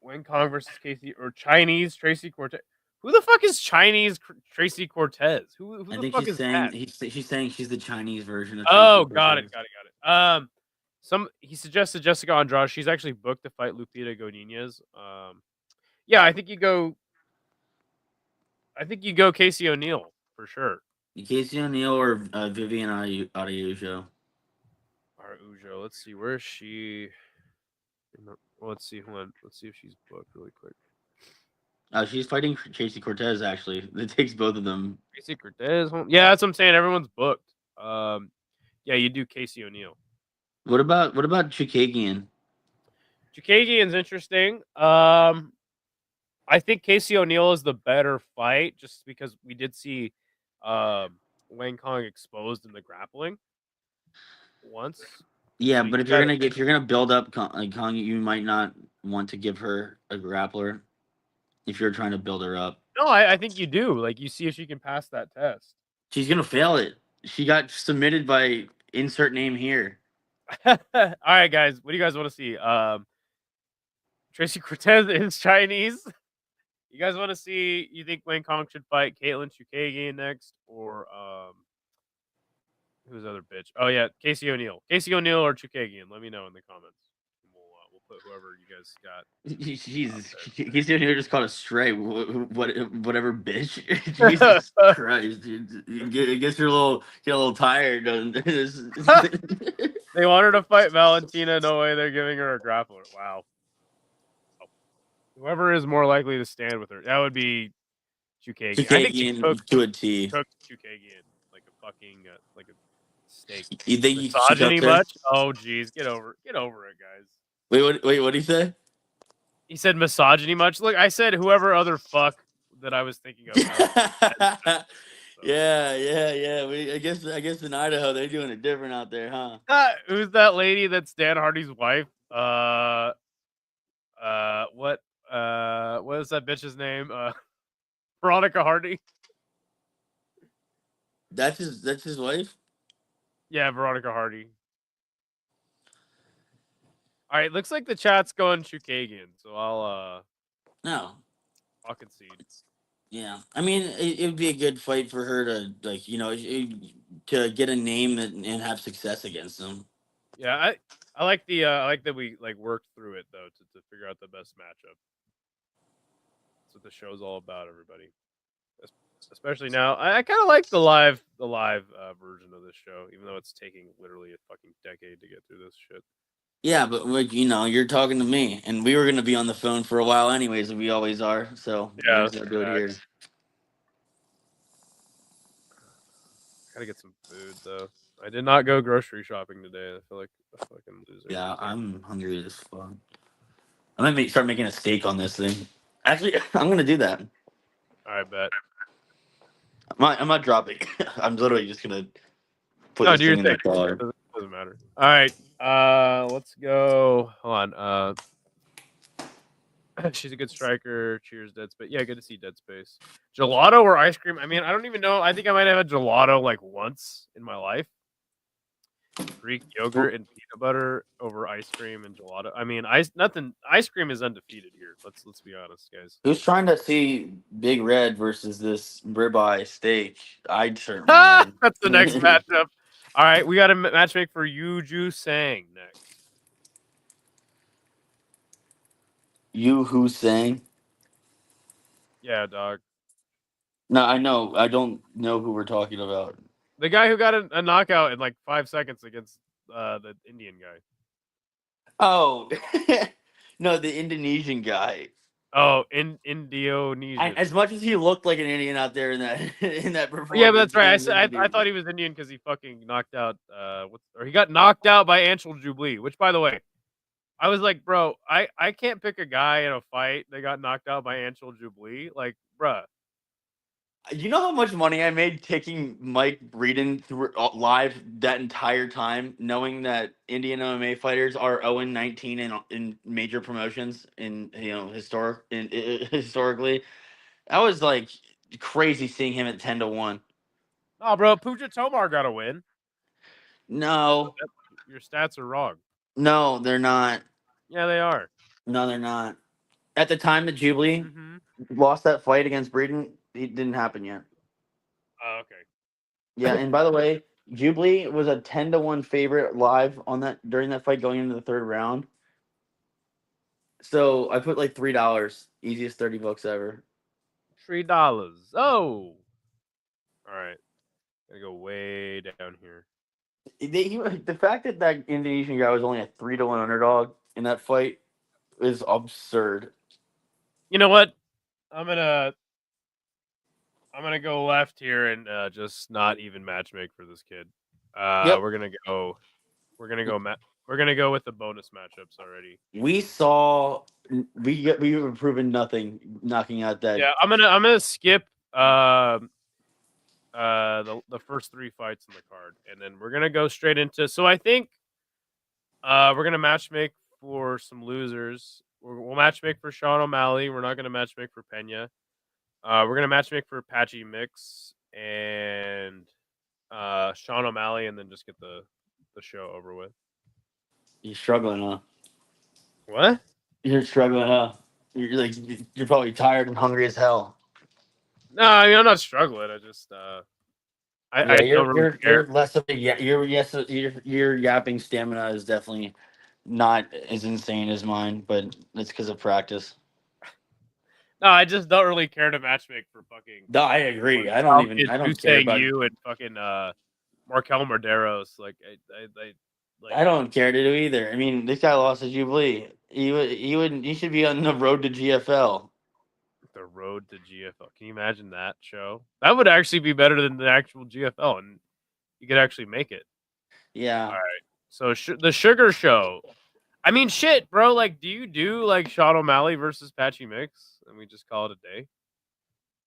Wang Kong versus Casey or Chinese Tracy Cortez. Who the fuck is Chinese Tracy Cortez? Who I the think fuck she's is saying that? she's saying she's the Chinese version of. Oh, Tracy got it. Cortez. He suggested Jessica Andrade. She's actually booked to fight Lupita Godinez. Yeah, I think you go Casey O'Neill for sure. Casey O'Neill or Vivian Araujo. Araujo. Let's see, where is she? Well, let's see. Hold on. Let's see if she's booked really quick. She's fighting Casey Cortez. Actually, it takes both of them. Casey Cortez. Yeah, that's what I'm saying. Everyone's booked. Yeah, you do Casey O'Neill. What about Chukagian? Chukagian's interesting. I think Casey O'Neill is the better fight, just because we did see Wang Kong exposed in the grappling once. Yeah, So but you gotta, if you're gonna build up Kong, you might not want to give her a grappler if you're trying to build her up. no, I think you do. Like, you see if she can pass that test. She's gonna fail it. She got submitted by insert name here. All right, guys, what do you guys want to see? Tracy Cortez is Chinese. You guys want to see? You think Wayne Kong should fight Caitlin Chukagian next, or who's the other bitch? Oh yeah, Casey O'Neill. Casey O'Neill or Chukagian? Let me know in the comments. We'll put whoever you guys got. Jesus, he's here just called a stray. Whatever, bitch. Jesus Christ, dude. I guess you're get a little tired. They want her to fight Valentina. No way, they're giving her a grappler. Wow. Whoever is more likely to stand with her, that would be Chukagian. I think she cooked to a T. Chukagian like a fucking like a steak. You think Misogyny much? Oh geez, get over it, guys. Wait, what did he say? He said misogyny much. Look, I said whoever other fuck that I was thinking of. Yeah. I guess in Idaho they're doing it different out there, huh? Who's that lady that's Dan Hardy's wife? What is that bitch's name? Veronica Hardy. That's his wife? Yeah, Veronica Hardy. All right, looks like the chat's going Chukagian, so I'll concede. Yeah, I mean, it would be a good fight for her to to get a name and have success against them. Yeah, I like that we worked through it though to figure out the best matchup. That's what the show's all about, everybody. Especially now, I kind of like the live version of this show, even though it's taking literally a fucking decade to get through this shit. Yeah, but you're talking to me, and we were gonna be on the phone for a while anyways, and we always are. So yeah, we're gonna do it here. Gotta get some food though. I did not go grocery shopping today. I feel like a fucking loser. Yeah, I'm hungry as fuck. I'm gonna start making a steak on this thing. Actually, I'm gonna do that. I bet. I'm not dropping. I'm literally just gonna put No, this do your thing in the thing. car. Doesn't matter. All right. Let's go. Hold on. She's a good striker. Cheers, Dead Space. Yeah, good to see Dead Space. Gelato or ice cream? I mean, I don't even know. I think I might have had gelato like once in my life. Greek yogurt and peanut butter over ice cream and gelato. I mean, ice cream is undefeated here. Let's be honest, guys. Who's trying to see Big Red versus this ribeye steak? I'd certainly. Am. That's the next matchup. All right, we got a match make for Yuju Sang next. Who sang? Yeah, dog. No, I know. I don't know who we're talking about. The guy who got a knockout in like 5 seconds against the Indian guy. Oh, no, the Indonesian guy. Oh, in Indonesia. As much as he looked like an Indian out there in that performance. Yeah, but that's right. I thought he was Indian because he fucking knocked out he got knocked out by Anshul Jubilee. Which, by the way, I was like, bro, I can't pick a guy in a fight that got knocked out by Anshul Jubilee. Like, bruh. You know how much money I made taking Mike Breeden through live that entire time, knowing that Indian MMA fighters are 0-19 in major promotions historically. That was like crazy seeing him at 10-1. Oh, bro, Puja Tomar got a win. No, your stats are wrong. No, they're not. Yeah, they are. No, they're not. At the time that Jubilee lost that fight against Breeden, it didn't happen yet. Oh, okay. Yeah, and by the way, Jubilee was a 10-1 favorite live on that during that fight going into the third round. So I put like $3, easiest $30 ever. $3. Oh, all right. Gotta go way down here. The fact that Indonesian guy was only a 3-1 underdog in that fight is absurd. You know what? I'm gonna go left here and just not even matchmake for this kid. Yep. We're gonna go with the bonus matchups already. We saw we were proven nothing knocking out that. Yeah, I'm gonna skip the first 3 fights in the card, and then we're gonna go straight into. So I think we're gonna matchmake for some losers. We'll matchmake for Sean O'Malley. We're not gonna matchmake for Pena. We're gonna matchmake for Patchy Mix and Sean O'Malley, and then just get the show over with. You're struggling, huh? What? You're struggling, huh? You're probably tired and hungry as hell. No, I mean I'm not struggling. I just I don't really care. You're less of a your yapping stamina is definitely not as insane as mine, but it's because of practice. No, I just don't really care to matchmake for fucking. No, I agree. I don't care about. you and fucking Markel Marderos. Like I don't care to do either. I mean, this guy lost to Jubilee. You should be on the road to GFL. The road to GFL. Can you imagine that show? That would actually be better than the actual GFL, and you could actually make it. Yeah. All right. So the Sugar Show. I mean, shit, bro. Like, do you do like Sean O'Malley versus Patchy Mix, and we just call it a day?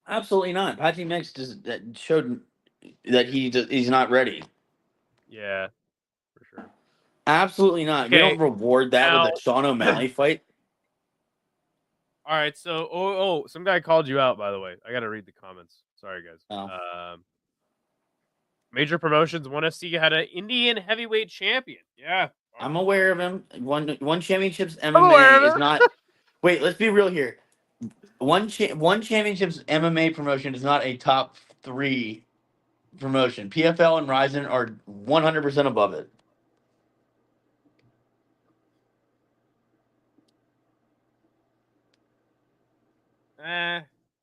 Absolutely not. Patchy Mix just showed that he's not ready. Yeah, for sure. Absolutely not. Okay, You don't reward that now- with a Sean O'Malley fight. All right, so some guy called you out, by the way. I gotta read the comments. Sorry, guys. Oh. Major Promotions 1FC had an Indian heavyweight champion. Yeah, I'm aware of him. One championships aware of MMA is him. not. Wait, let's be real here. One championships MMA promotion is not a top 3 promotion. PFL and Ryzen are 100% above it.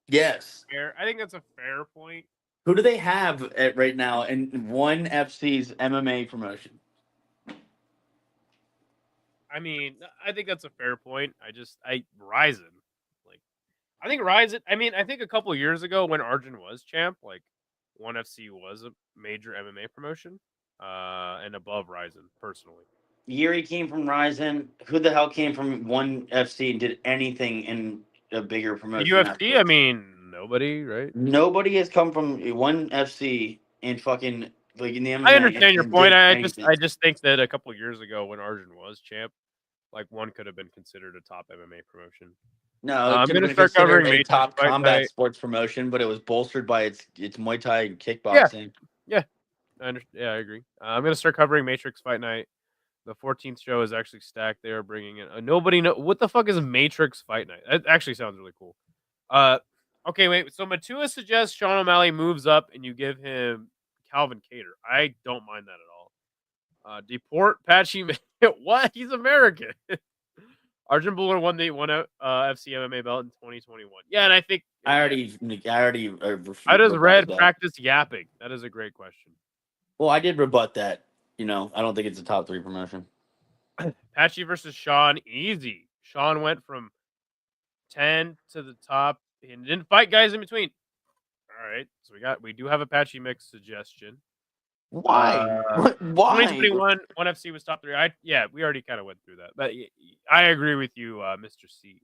Yes. Fair. I think that's a fair point. Who do they have right now in one FC's MMA promotion? I mean, I think that's a fair point. Ryzen. Like, I think Ryzen. I mean, I think a couple of years ago when Arjun was champ, like, 1FC was a major MMA promotion, and above Ryzen personally. Yuri came from Ryzen. Who the hell came from one FC and did anything in a bigger promotion? The UFC. I mean, nobody, right? Nobody has come from one FC and fucking like in the MMA. I understand your point. I anything. just think that a couple of years ago when Arjun was champ, like, one could have been considered a top MMA promotion. No, I'm going to start covering a top Fight combat Night. sports promotion, but it was bolstered by its Muay Thai and kickboxing. Yeah, I agree. I'm going to start covering Matrix Fight Night. The 14th show is actually stacked. They are bringing in nobody know what the fuck is Matrix Fight Night. That actually sounds really cool. Okay, wait. So Matua suggests Sean O'Malley moves up and you give him Calvin Cater. I don't mind that at all. Deport Patchy. What? He's American. Arjun Buller won the FC MMA belt in 2021. Yeah, and I think I already. How does Red practice yapping? That is a great question. Well, I did rebut that. You know, I don't think it's a top 3 promotion. Patchy versus Sean, easy. Sean went from 10 to the top and didn't fight guys in between. All right, so we do have a Patchy Mix suggestion. Why? Why? 2021 1 FC was top 3. We already kind of went through that, but I agree with you, Mr. C.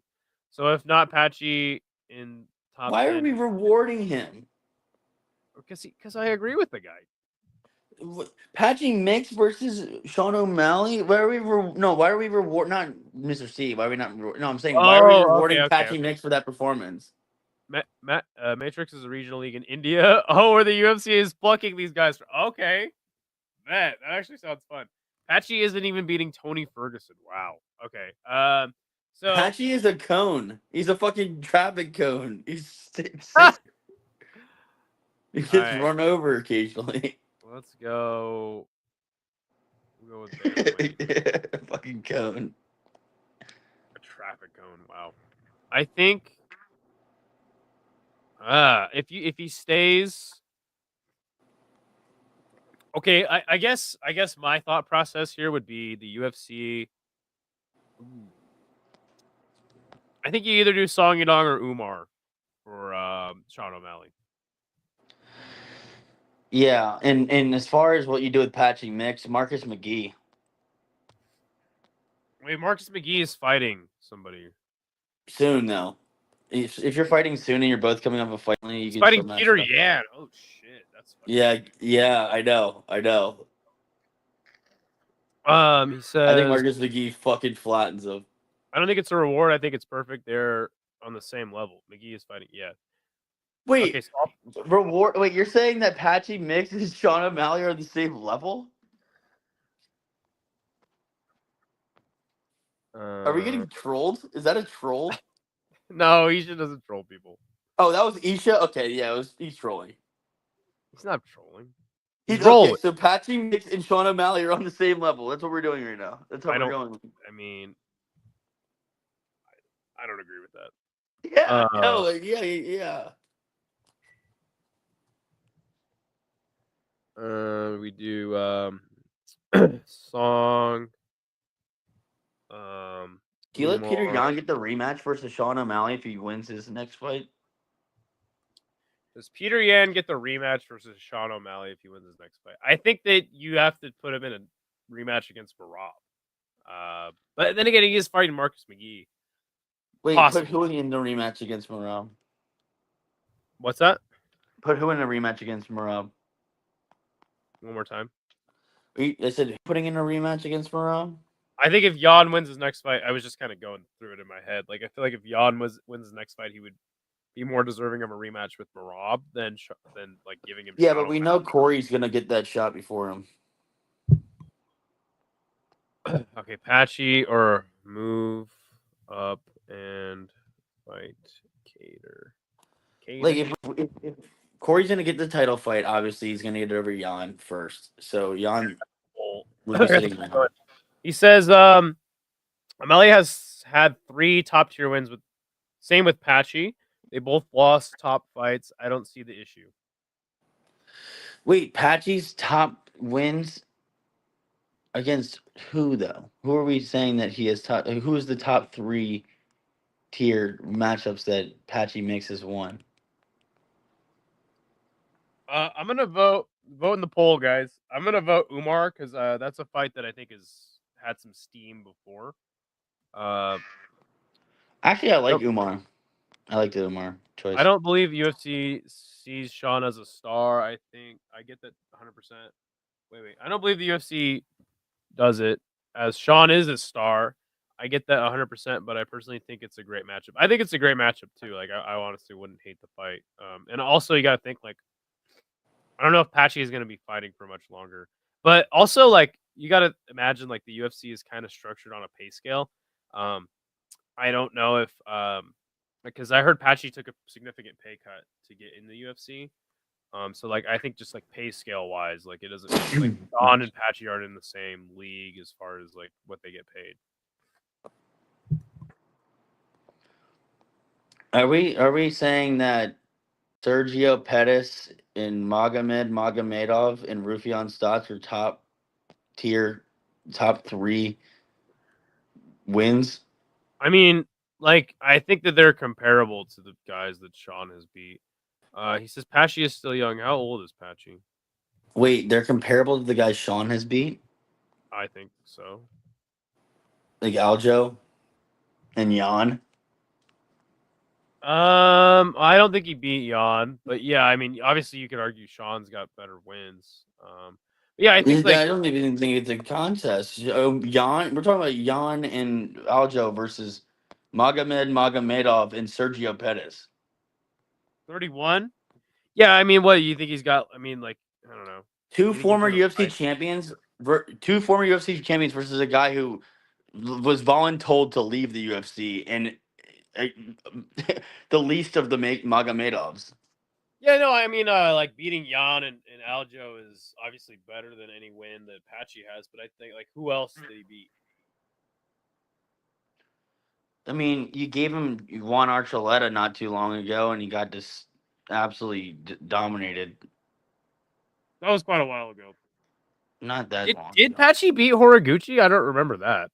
So if not Patchy in top, why 10, are we rewarding him? Because I agree with the guy. Patchy Mix versus Sean O'Malley. Why are we reward not Mr. C? Why are we not? No, I'm saying why are we rewarding Patchy Mix for that performance? Matrix is a regional league in India. Oh, where the UFC is plucking these guys. Okay, that actually sounds fun. Patchy isn't even beating Tony Ferguson. Wow. Okay. So Patchy is a cone. He's a fucking traffic cone. He gets run over occasionally. Let's go. We'll go with fucking cone. A traffic cone. Wow. I think. If he stays. Okay, I guess my thought process here would be the UFC. I think you either do Song Yadong or Umar. for Sean O'Malley. Yeah, and as far as what you do with Patchy Mix, Marcus McGee. Wait, Marcus McGee is fighting somebody. Soon though. If you're fighting soon and you're both coming off a fight, you He's can fighting still match Peter it up. Yan. Oh shit, that's fucking Yeah, I know. He says I think Marcus McGee fucking flattens him. I don't think it's a reward. I think it's perfect. They're on the same level. McGee is fighting. Yeah. Wait, Okay. So reward? Wait, you're saying that Patchy Mix and Sean O'Malley are on the same level? Are we getting trolled? Is that a troll? No, Isha doesn't troll people. Oh, that was Isha. Okay, yeah, he's trolling. He's not trolling. He's rolling. okay. So Patchy Mix and Sean O'Malley are on the same level. That's what we're doing right now. That's how we're going. I mean, I don't agree with that. Yeah, no, yeah. We do song. Do you let Peter Umar. Yan get the rematch versus Sean O'Malley if he wins his next fight? Does Peter Yan get the rematch versus Sean O'Malley if he wins his next fight? I think that you have to put him in a rematch against Marab. But then again, he is fighting Marcus McGee. Wait, Possibly. put who in the rematch against Marab? What's that? Put who in a rematch against Marab? One more time. I said putting in a rematch against Marab? I think if Yan wins his next fight, I was just kind of going through it in my head. Like I feel like if Yan wins his next fight, he would be more deserving of a rematch with Marab than like giving him. Yeah, but we know Corey's gonna get that shot before him. Okay, Patchy or move up and fight Cater. Like if Corey's gonna get the title fight, obviously he's gonna get it over Yan first. So Yan would be sitting there. He says O'Malley has had 3 top tier wins same with Patchy. They both lost top fights. I don't see the issue. Wait, Patchy's top wins against who though? Who are we saying that he has top? Who is the top 3 tier matchups that Patchy Mix has won? I'm gonna vote in the poll, guys. I'm gonna vote Umar because that's a fight that I think has had some steam before. Actually, I like Umar. I like the Umar choice. I don't believe UFC sees Sean as a star. I think I get that 100%. Wait. I don't believe the UFC does it as Sean is a star. I get that 100%, but I personally think it's a great matchup. I think it's a great matchup too. Like I honestly wouldn't hate the fight. And also you got to think like I don't know if Patchy is going to be fighting for much longer, but also like you got to imagine like the UFC is kind of structured on a pay scale. I don't know if because I heard Patchy took a significant pay cut to get in the UFC. So like I think just like pay scale wise, like it doesn't like Don and Patchy aren't in the same league as far as like what they get paid. Are we saying that Sergio Pettis and Magomedov and Rufian Stotts are top tier, top 3 wins? I mean, like I think that they're comparable to the guys that Sean has beat. He says Patchy is still young. How old is Patchy? Wait, they're comparable to the guys Sean has beat? I think so. Like Aljo and Yan? I don't think he beat Jan, but yeah, I mean, obviously you could argue Sean's got better wins. Yeah, I think like I don't even think it's a contest. Yan, we're talking about Yan and Aljo versus Magomedov and Sergio Pettis. 31. Yeah, I mean, what do you think he's got? I mean, like I don't know. Two former UFC champions versus a guy who was voluntold to leave the UFC and the least of the Magomedovs. Yeah, no, I mean, like beating Jan and Aljo is obviously better than any win that Patchy has, but I think like who else did he beat? I mean, you gave him Juan Archuleta not too long ago, and he got just absolutely dominated. That was quite a while ago. Not that long. Did Patchy beat Horiguchi? I don't remember that.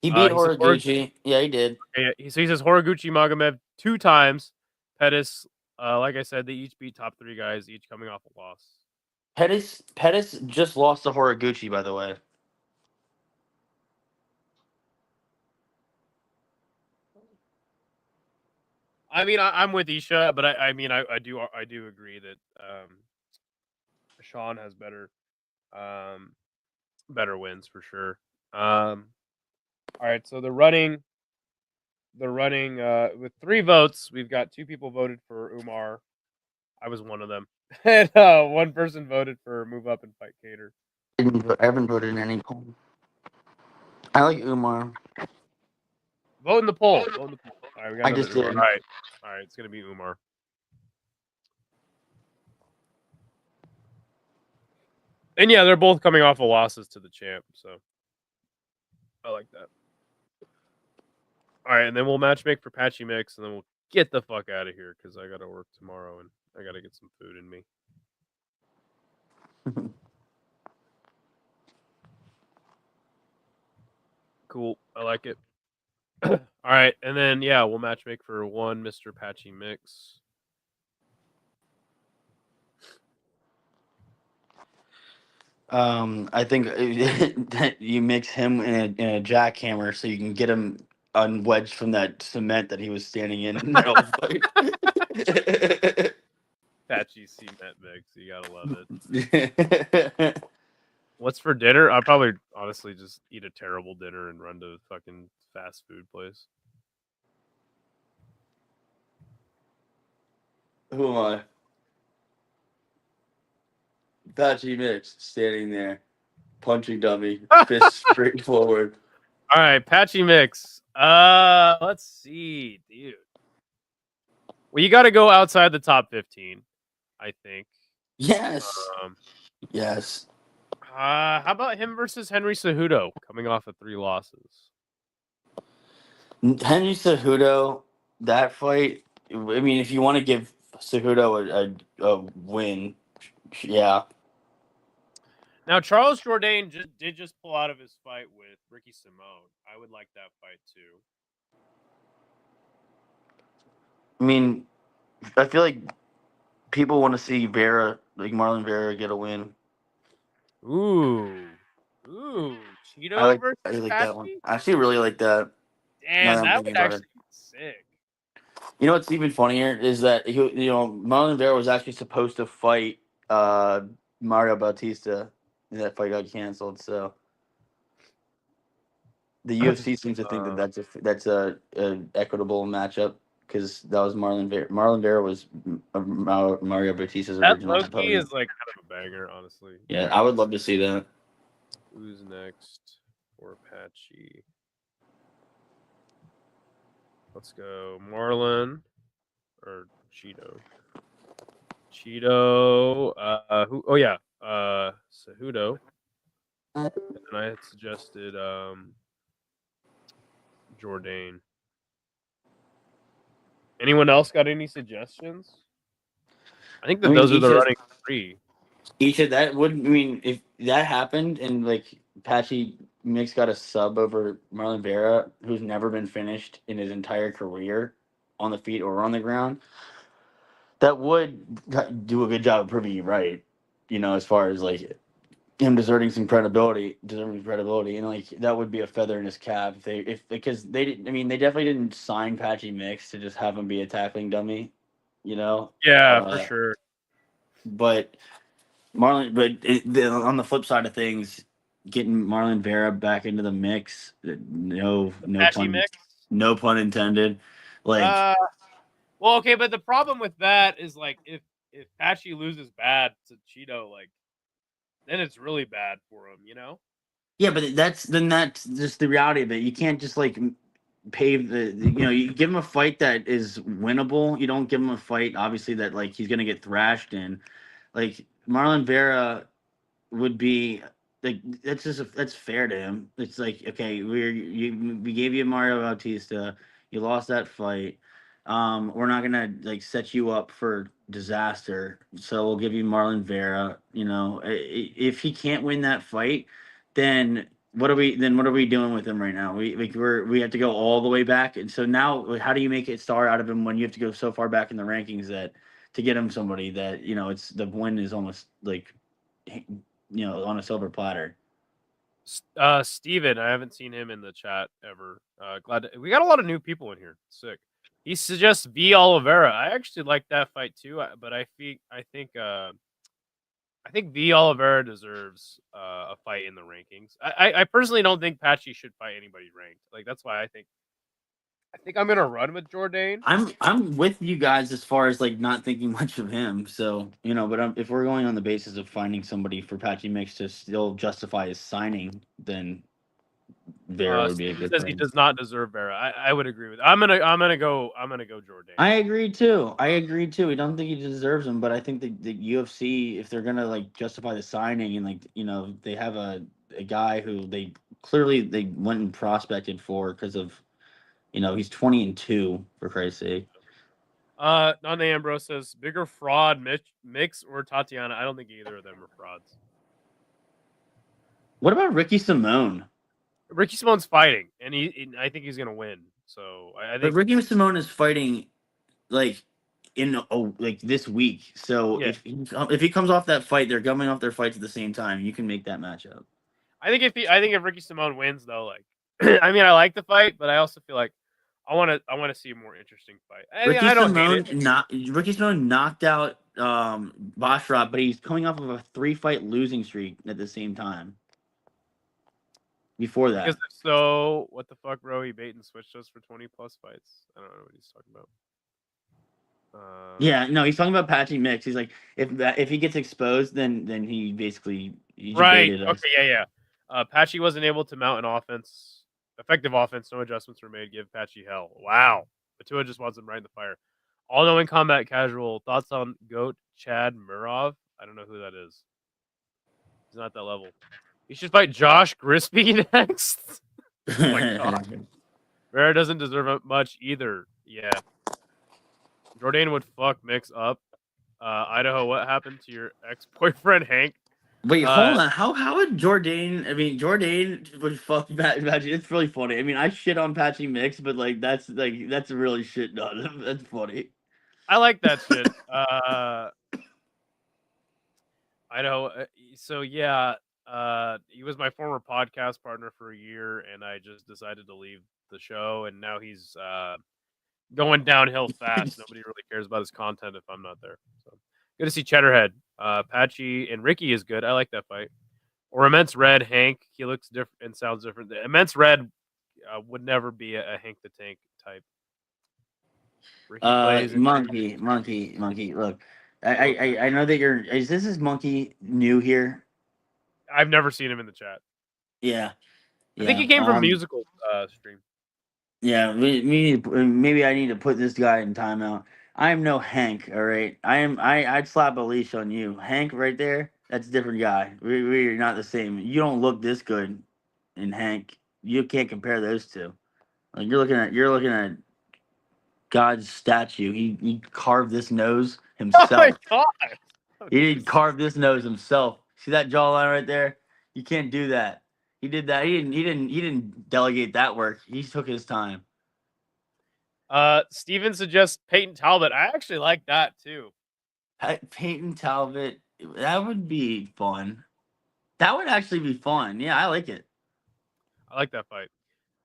He beat Horiguchi. Yeah, he did. Okay, so he says Horiguchi Magomed 2 times. Pettis, like I said, they each beat top 3 guys, each coming off a loss. Pettis just lost to Horiguchi, by the way. I mean, I'm with Isha, but I do agree that Sean has better wins for sure. All right, so they're running with 3 votes. We've got 2 people voted for Umar. I was one of them, and 1 person voted for Move Up and Fight Cater. I haven't voted in any poll. I like Umar. Vote in the poll. All right, we got I another just Umar. did. All right, it's gonna be Umar. And yeah, they're both coming off of losses to the champ, so I like that. All right, and then we'll matchmake for Patchy Mix, and then we'll get the fuck out of here because I gotta work tomorrow and I gotta get some food in me. Cool, I like it. All right, and then yeah, we'll matchmake for 1 Mr. Patchy Mix. I think that you mix him in a jackhammer so you can get him unwedged from that cement that he was standing in that whole fight. Patchy cement mix, you gotta love it. What's for dinner? I'll probably honestly just eat a terrible dinner and run to a fucking fast food place. Who am I? Patchy Mix standing there, punching dummy, fist straight forward. All right, Patchy Mix. Let's see, dude. Well, you got to go outside the top 15, I think. Yes. Yes. How about him versus Henry Cejudo, coming off of 3 losses? Henry Cejudo, that fight. I mean, if you want to give Cejudo a win, yeah. Now, Charles Jourdain did just pull out of his fight with Ricky Simone. I would like that fight too. I mean, I feel like people want to see Marlon Vera get a win. Ooh, Cheeto versus I like Patchy? that one. I actually really like that. Damn, that would actually be sick. You know what's even funnier is that Marlon Vera was actually supposed to fight Mario Bautista, and that fight got canceled. So the UFC seems to think that that's a equitable matchup because that was Marlon Vera. Marlon Vera was Mario Bautista's original That Loki opponent. is like kind of a banger, honestly. Yeah, I would love to see that. Who's next for Patchy? Let's go Marlon or Cheeto. Who? Oh yeah, Cejudo. And I had suggested Jourdain. Anyone else got any suggestions? I think those are the running 3. Each of that would if that happened and like Patchy Mix got a sub over Marlon Vera, who's never been finished in his entire career on the feet or on the ground, that would do a good job of proving you right. As far as like him deserving credibility, and like that would be a feather in his cap because they didn't. I mean, they definitely didn't sign Patchy Mix to just have him be a tackling dummy. Yeah, for sure. But on the flip side of things, getting Marlon Vera back into the mix, no pun intended. Like, well, okay, but the problem with that is like if Patchy loses bad to Cheeto, like then it's really bad for him, Yeah, but that's just the reality of it. You can't just like pave you give him a fight that is winnable. You don't give him a fight obviously that like he's gonna get thrashed in. Like Marlon Vera would be like that's fair to him. It's like, okay, we gave you Mario Bautista, you lost that fight. We're not gonna like set you up for disaster, so we'll give you Marlon Vera. If he can't win that fight, then What are we doing with him right now? We have to go all the way back, and so now how do you make a star out of him when you have to go so far back in the rankings that to get him somebody that it's the win is almost like on a silver platter. Steven, I haven't seen him in the chat ever. We got a lot of new people in here. Sick. He suggests V Oliveira. I actually like that fight too, but I think V Oliveira deserves a fight in the rankings. I personally don't think Patchy should fight anybody ranked. Like that's why I think I'm gonna run with Jourdain. I'm with you guys as far as like not thinking much of him. So but if we're going on the basis of finding somebody for Patchy Mix to still justify his signing, then Vera would be a Steven good says he thing. does not deserve Vera. I would agree with. I'm gonna go Jourdain. I agree too. I don't think he deserves him, but I think the UFC, if they're gonna like justify the signing and they have a guy who they clearly they went and prospected for because of he's 20-2 for Christ's sake. Nane Ambrose says bigger fraud Mix or Tatiana. I don't think either of them are frauds. What about Ricky Simone? Ricky Simone's fighting, and I think he's gonna win. So I think. But Ricky Simone is fighting like like this week. So Yeah. if he comes off that fight, they're coming off their fights at the same time. You can make that matchup. I think if Ricky Simone wins though, like I mean I like the fight, but I also feel like I want to see a more interesting fight. I don't hate it. Ricky Simone knocked out Basharat, but he's coming off of a 3-fight losing streak at the same time. Before that, Because so what the fuck, bro? He bait and switched us for 20+ fights. I don't know what he's talking about. Yeah, no, he's talking about Patchy Mix. He's like, if he gets exposed, then he basically right. baited us. Okay, yeah. Patchy wasn't able to mount an effective offense. No adjustments were made. Give Patchy hell. Wow. Batua just wants him right in the fire. All knowing combat casual. Thoughts on Goat Chad Murov? I don't know who that is. He's not that level. He should fight Josh Grispy next. Oh my god. Vera doesn't deserve it much either. Yeah. Jourdain would fuck Mix up. Idaho, what happened to your ex-boyfriend Hank? Wait, hold on. How would Jourdain? I mean, Jourdain would fuck Patchy. It's really funny. I mean, I shit on Patchy Mix, but that's really shit on him. That's funny. I like that shit. Idaho. So yeah, he was my former podcast partner for a year, and I just decided to leave the show, and now he's going downhill fast. Nobody really cares about his content if I'm not there. So good to see Cheddarhead. Patchy and Ricky is good. I like that fight. Or Immense Red Hank. He looks different and sounds different. The Immense Red would never be a Hank the Tank type. Ricky plays Monkey. Look, I know that is this Monkey new here? I've never seen him in the chat. Yeah. I think he came from musical stream. Yeah, maybe I need to put this guy in timeout. I am no Hank, all right. I'd slap a leash on you, Hank, right there. That's a different guy. We're not the same. You don't look this good in Hank. You can't compare those two. Like you're looking at God's statue. He carved this nose himself. Oh my god! He didn't carve this nose himself. See that jawline right there? You can't do that. He did that. He didn't delegate that work. He took his time. Steven suggests Peyton Talbot. I actually like that too. Peyton Talbot, that would be fun. That would actually be fun. Yeah, I like it. I like that fight.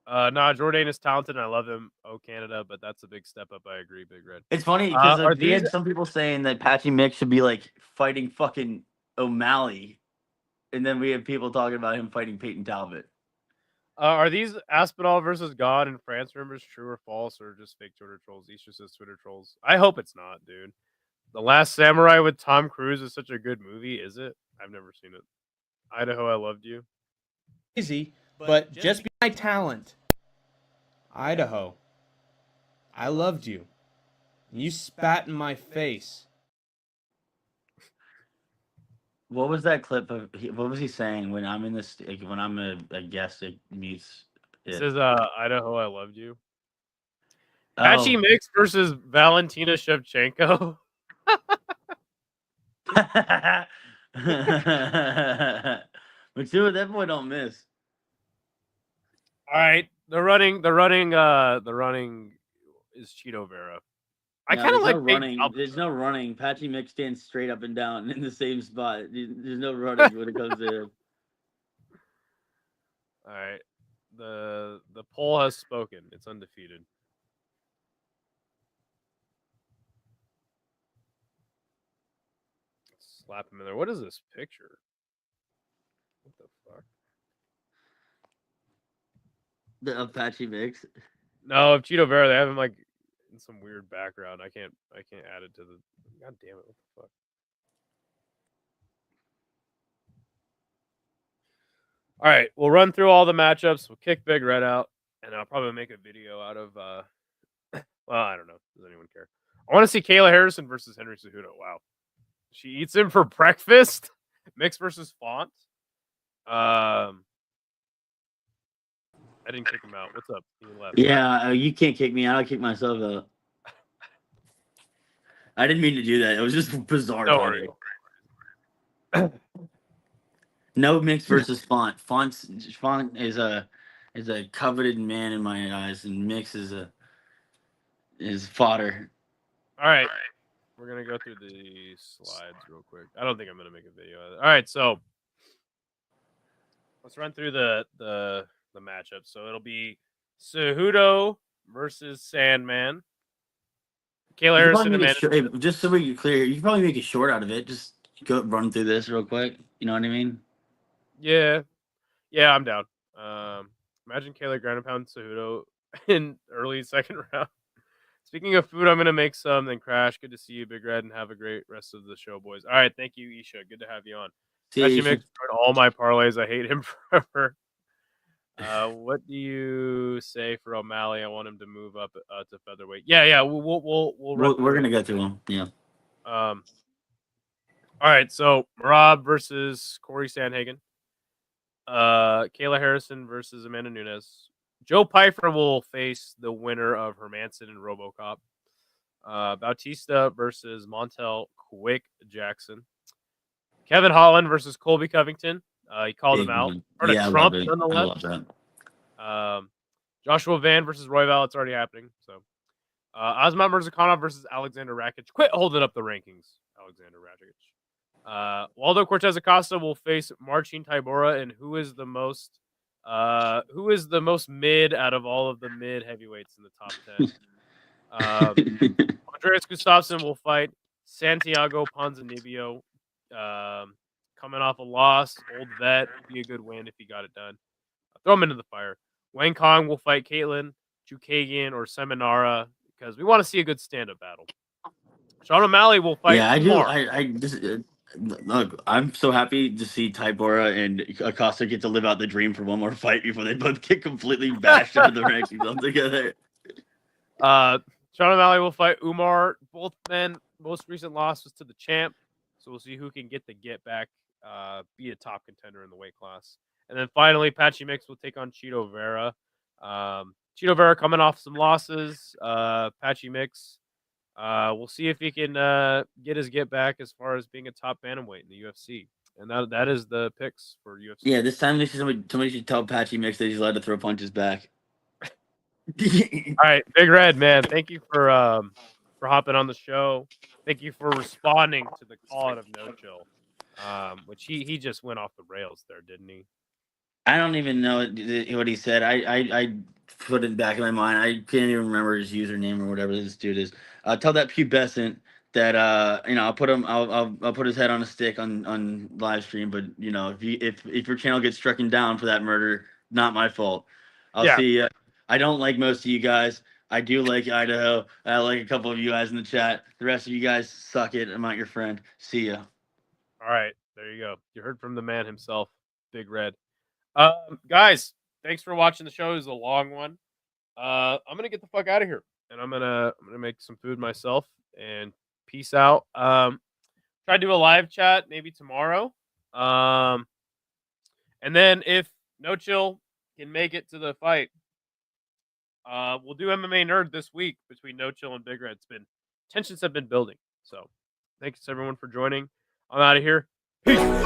Nah, Jourdain is talented and I love him. Oh, Canada, but that's a big step up. I agree, Big Red. It's funny because we had some people saying that Patchy Mix should be like fighting fucking O'Malley, and then we have people talking about him fighting Peyton Talbot. Are these Aspinall versus God and France rumors true or false, or just fake Twitter trolls? Easter says Twitter trolls. I hope it's not, dude. The Last Samurai with Tom Cruise is such a good movie, is it? I've never seen it. Idaho, I loved you. Easy, but just be my talent. Idaho, I loved you. You spat in my face. What was that clip of? What was he saying when I'm in this? Like, when I'm a guest, it mutes. It says, "Idaho, I loved you." Patchy Mix versus Valentina Shevchenko. But dude, that boy don't miss. All right, the running is Cheeto Vera. I No, kind of there's like no Big running. Alpha. There's no running. Patchy Mix stands straight up and down in the same spot. There's no running when it comes to him. All right, the poll has spoken. It's undefeated. Slap him in there. What is this picture? What the fuck? The Apache Mix. No, if Cheeto Vera, they have him like in some weird background. I can't add it to the. God damn it! What the fuck? All right, we'll run through all the matchups. We'll kick Big Red out, and I'll probably make a video out of. Well, I don't know. Does anyone care? I want to see Kayla Harrison versus Henry Cejudo. Wow, she eats him for breakfast. Mix versus Font. I didn't kick him out. What's up? He left. Yeah, you can't kick me out. I'll kick myself out. I didn't mean to do that. It was just bizarre. No worries. No Mix versus Font. Font is a coveted man in my eyes, and Mix is fodder. All right. We're gonna go through the slides real quick. I don't think I'm gonna make a video of it. All right, so let's run through the matchup. So it'll be Cejudo versus Sandman. Kayla Harrison and Amanda. Hey, just so we get clear, you can probably make it short out of it. Just go run through this real quick. You know what I mean? Yeah, I'm down. Imagine Kayla ground and pound Cejudo in early second round. Speaking of food, I'm gonna make some. Then Crash. Good to see you, Big Red, and have a great rest of the show, boys. All right, thank you, Isha. Good to have you on. Patchy Mix destroyed all my parlays. I hate him forever. What do you say for O'Malley? I want him to move up to featherweight. Yeah. We're gonna go through them. Yeah. All right. So Marab versus Corey Sandhagen. Kayla Harrison versus Amanda Nunes. Joe Pyfer will face the winner of Hermanson and RoboCop. Bautista versus Montel Quick Jackson. Kevin Holland versus Colby Covington. He called him out. Or Yeah, Trump, I nonetheless. love that. Joshua Van versus Royval. It's already happening. So, Asmat Mirzakhanov versus Alexander Rakic. Quit holding up the rankings, Alexander Rakic. Waldo Cortez Acosta will face Marcin Tybura, and who is the most mid out of all of the mid heavyweights in the top 10? Andreas Gustafsson will fight Santiago Ponzinibbio. Coming off a loss, old vet, be a good win if he got it done. Throw him into the fire. Wang Kong will fight Caitlin Chukagian or Seminara because we want to see a good stand-up battle. Sean O'Malley will fight. Yeah, I do. Umar. I just look. I'm so happy to see Tybura and Acosta get to live out the dream for one more fight before they both get completely bashed out of the rankings altogether. Sean O'Malley will fight Umar. Both men, most recent loss was to the champ, so we'll see who can get back, be a top contender in the weight class. And then finally, Patchy Mix will take on Cheeto Vera. Cheeto Vera coming off some losses. Patchy Mix, we'll see if he can get his get back as far as being a top bantamweight in the UFC. And that is the picks for UFC. Yeah, this time somebody should tell Patchy Mix that he's allowed to throw punches back. All right, Big Red, man. Thank you for hopping on the show. Thank you for responding to the call out of No Chill, which he just went off the rails there, didn't he? I don't even know what he said. I put it back in my mind. I can't even remember his username or whatever this dude is. Tell that pubescent that I'll put him. I'll put his head on a stick on live stream. But if your channel gets stricken down for that murder, not my fault. I'll see. I don't like most of you guys. I do like Idaho. I like a couple of you guys in the chat. The rest of you guys suck it. I'm not your friend. See ya. All right, there you go. You heard from the man himself, Big Red. Guys, thanks for watching the show. It was a long one. I'm gonna get the fuck out of here, and I'm gonna make some food myself. And peace out. Try to do a live chat maybe tomorrow. And then if No Chill can make it to the fight, we'll do MMA Nerd this week between No Chill and Big Red. Tensions have been building. So thanks everyone for joining. I'm out of here. Peace.